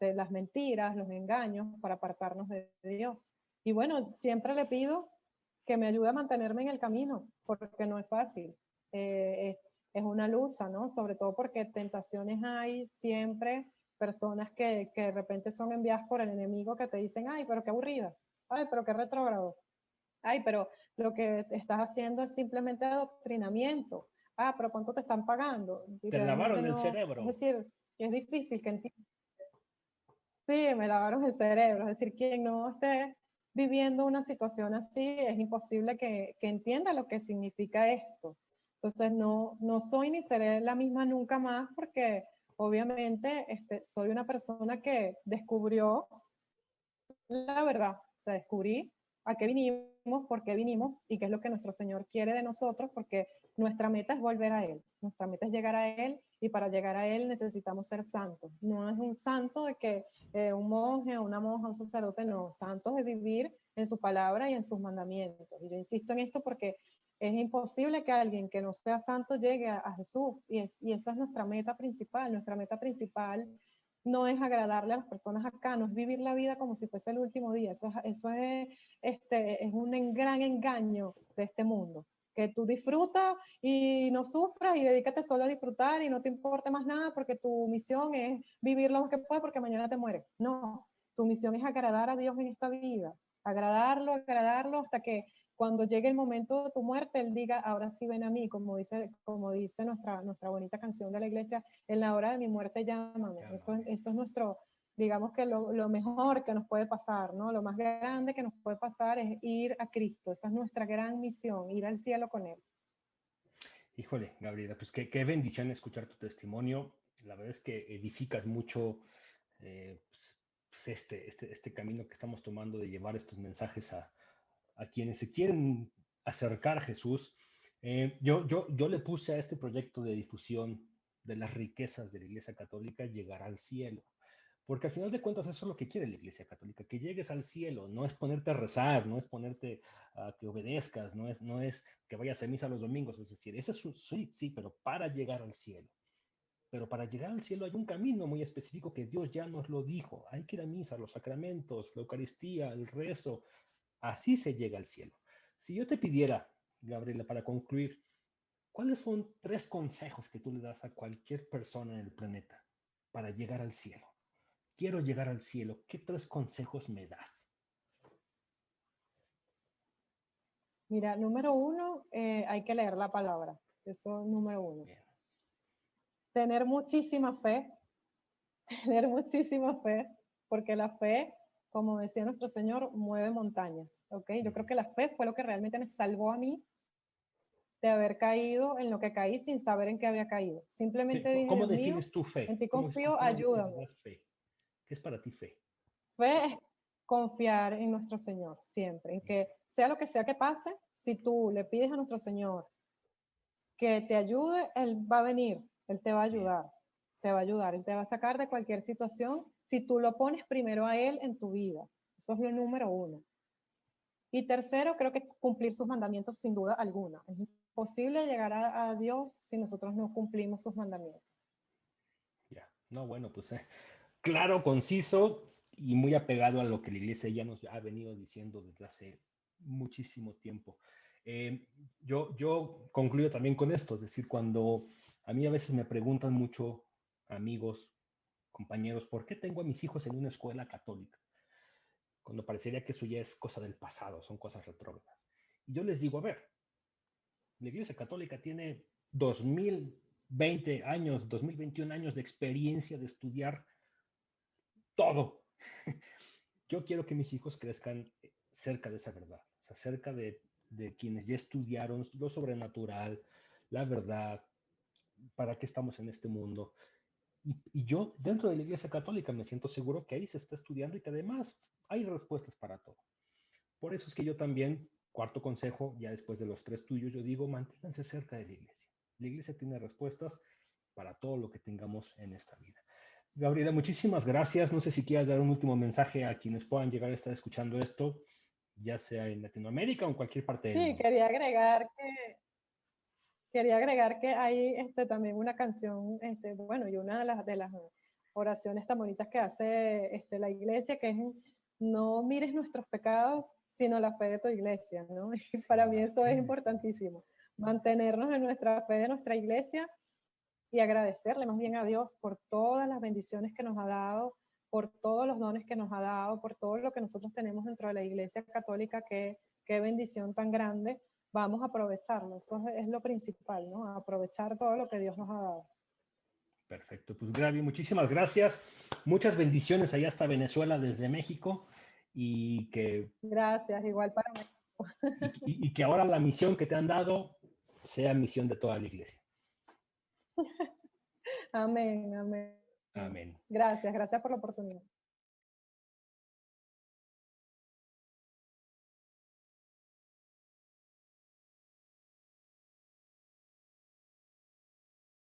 Speaker 2: las mentiras, los engaños para apartarnos de Dios. Y bueno, siempre le pido que me ayude a mantenerme en el camino, porque no es fácil. Es una lucha, ¿no? Sobre todo porque tentaciones hay siempre, personas que de repente son enviadas por el enemigo que te dicen, ay, pero qué aburrida, ay, pero qué retrógrado. Ay, pero lo que estás haciendo es simplemente adoctrinamiento. Ah, pero ¿cuánto te están pagando? Y
Speaker 1: Te
Speaker 2: realmente
Speaker 1: lavaron el
Speaker 2: no, es
Speaker 1: cerebro.
Speaker 2: decir, es difícil que entiendas. Sí, me lavaron el cerebro. Es decir, quien no esté viviendo una situación así, es imposible que entienda lo que significa esto. Entonces, no soy ni seré la misma nunca más porque obviamente soy una persona que descubrió la verdad. O sea, descubrí a qué vinimos, por qué vinimos y qué es lo que nuestro Señor quiere de nosotros, porque nuestra meta es volver a Él. Nuestra meta es llegar a Él y para llegar a Él necesitamos ser santos. No es un santo de que un monje, una monja, un sacerdote, no. Santos es vivir en su palabra y en sus mandamientos. Y yo insisto en esto porque es imposible que alguien que no sea santo llegue a Jesús. Y esa es nuestra meta principal. Nuestra meta principal no es agradarle a las personas acá, no es vivir la vida como si fuese el último día. Eso es un gran engaño de este mundo. Que tú disfrutas y no sufras y dedícate solo a disfrutar y no te importe más nada porque tu misión es vivir lo más que puedas porque mañana te mueres. No, tu misión es agradar a Dios en esta vida. Agradarlo hasta que cuando llegue el momento de tu muerte, Él diga, ahora sí ven a mí, como dice nuestra bonita canción de la iglesia, en la hora de mi muerte llámame. Eso es nuestro, digamos que lo mejor que nos puede pasar, ¿no? Lo más grande que nos puede pasar es ir a Cristo. Esa es nuestra gran misión, ir al cielo con Él.
Speaker 1: Híjole, Gabriela, pues qué bendición escuchar tu testimonio. La verdad es que edificas mucho pues este camino que estamos tomando de llevar estos mensajes a quienes se quieren acercar a Jesús. Yo le puse a este proyecto de difusión de las riquezas de la Iglesia Católica llegar al cielo. Porque al final de cuentas eso es lo que quiere la Iglesia Católica, que llegues al cielo, no es ponerte a rezar, no es ponerte a que obedezcas, no es que vayas a misa los domingos, es decir, ese es sí, pero para llegar al cielo. Pero para llegar al cielo hay un camino muy específico que Dios ya nos lo dijo. Hay que ir a misa, los sacramentos, la Eucaristía, el rezo. Así se llega al cielo. Si yo te pidiera, Gabriela, para concluir, ¿cuáles son 3 consejos que tú le das a cualquier persona en el planeta para llegar al cielo? Quiero llegar al cielo. ¿Qué 3 consejos me das?
Speaker 2: Mira, número uno, hay que leer la palabra. Eso es número uno.
Speaker 1: Bien.
Speaker 2: Tener muchísima fe, tener muchísima fe, porque la fe, como decía nuestro Señor, mueve montañas, ¿ok? Yo creo que la fe fue lo que realmente me salvó a mí de haber caído en lo que caí sin saber en qué había caído. Simplemente dije,
Speaker 1: ¿Cómo
Speaker 2: Dios mío,
Speaker 1: defines tu fe?
Speaker 2: en ti
Speaker 1: ¿Cómo,
Speaker 2: confío,
Speaker 1: cómo
Speaker 2: ayúdame.
Speaker 1: definirías fe? ¿Qué es para ti fe?
Speaker 2: Fe es confiar en nuestro Señor siempre, en que sea que pase, si tú le pides a nuestro Señor que te ayude, Él va a venir, Él te va a
Speaker 1: Bien.
Speaker 2: ayudar, te va a ayudar, Él te va a sacar de cualquier situación si tú lo pones primero a Él en tu vida. Eso es lo número uno. Y tercero, creo que cumplir sus mandamientos sin duda alguna. Es imposible llegar a Dios si nosotros no cumplimos sus mandamientos.
Speaker 1: Ya. No, bueno, pues claro, conciso y muy apegado a lo que la iglesia ya nos ha venido diciendo desde hace muchísimo tiempo. Yo concluyo también con esto, es decir, cuando a mí a veces me preguntan mucho amigos, compañeros, ¿por qué tengo a mis hijos en una escuela católica? Cuando parecería que eso ya es cosa del pasado, son cosas retrógradas. Y yo les digo, a ver, la Iglesia Católica tiene 2020 años, 2021 años de experiencia de estudiar todo. Yo quiero que mis hijos crezcan cerca de esa verdad, o sea, cerca de quienes ya estudiaron lo sobrenatural, la verdad, para qué estamos en este mundo. Y yo, dentro de la Iglesia Católica, me siento seguro que ahí se está estudiando y que además hay respuestas para todo. Por eso es que yo también, cuarto consejo, ya después de los 3 tuyos, yo digo, manténganse cerca de la iglesia. La iglesia tiene respuestas para todo lo que tengamos en esta vida. Gabriela, muchísimas gracias. No sé si quieras dar un último mensaje a quienes puedan llegar a estar escuchando esto, ya sea en Latinoamérica o en cualquier parte del
Speaker 2: Sí,
Speaker 1: mundo.
Speaker 2: quería agregar que hay también una canción, bueno, y una de las oraciones tan bonitas que hace la iglesia, que es no mires nuestros pecados, sino la fe de tu iglesia, ¿no? Y para mí eso es importantísimo, mantenernos en nuestra fe de nuestra iglesia y agradecerle más bien a Dios por todas las bendiciones que nos ha dado, por todos los dones que nos ha dado, por todo lo que nosotros tenemos dentro de la iglesia católica que qué bendición tan grande, vamos a aprovecharlo. Eso es lo principal, ¿no? Aprovechar todo lo que Dios nos ha dado.
Speaker 1: Perfecto, pues Gaby, muchísimas gracias. Muchas bendiciones allá hasta Venezuela desde México y que,
Speaker 2: Gracias, igual para mí.
Speaker 1: y que ahora la misión que te han dado sea misión de toda la iglesia.
Speaker 2: Amén, amén.
Speaker 1: Amén.
Speaker 2: Gracias, gracias por la oportunidad.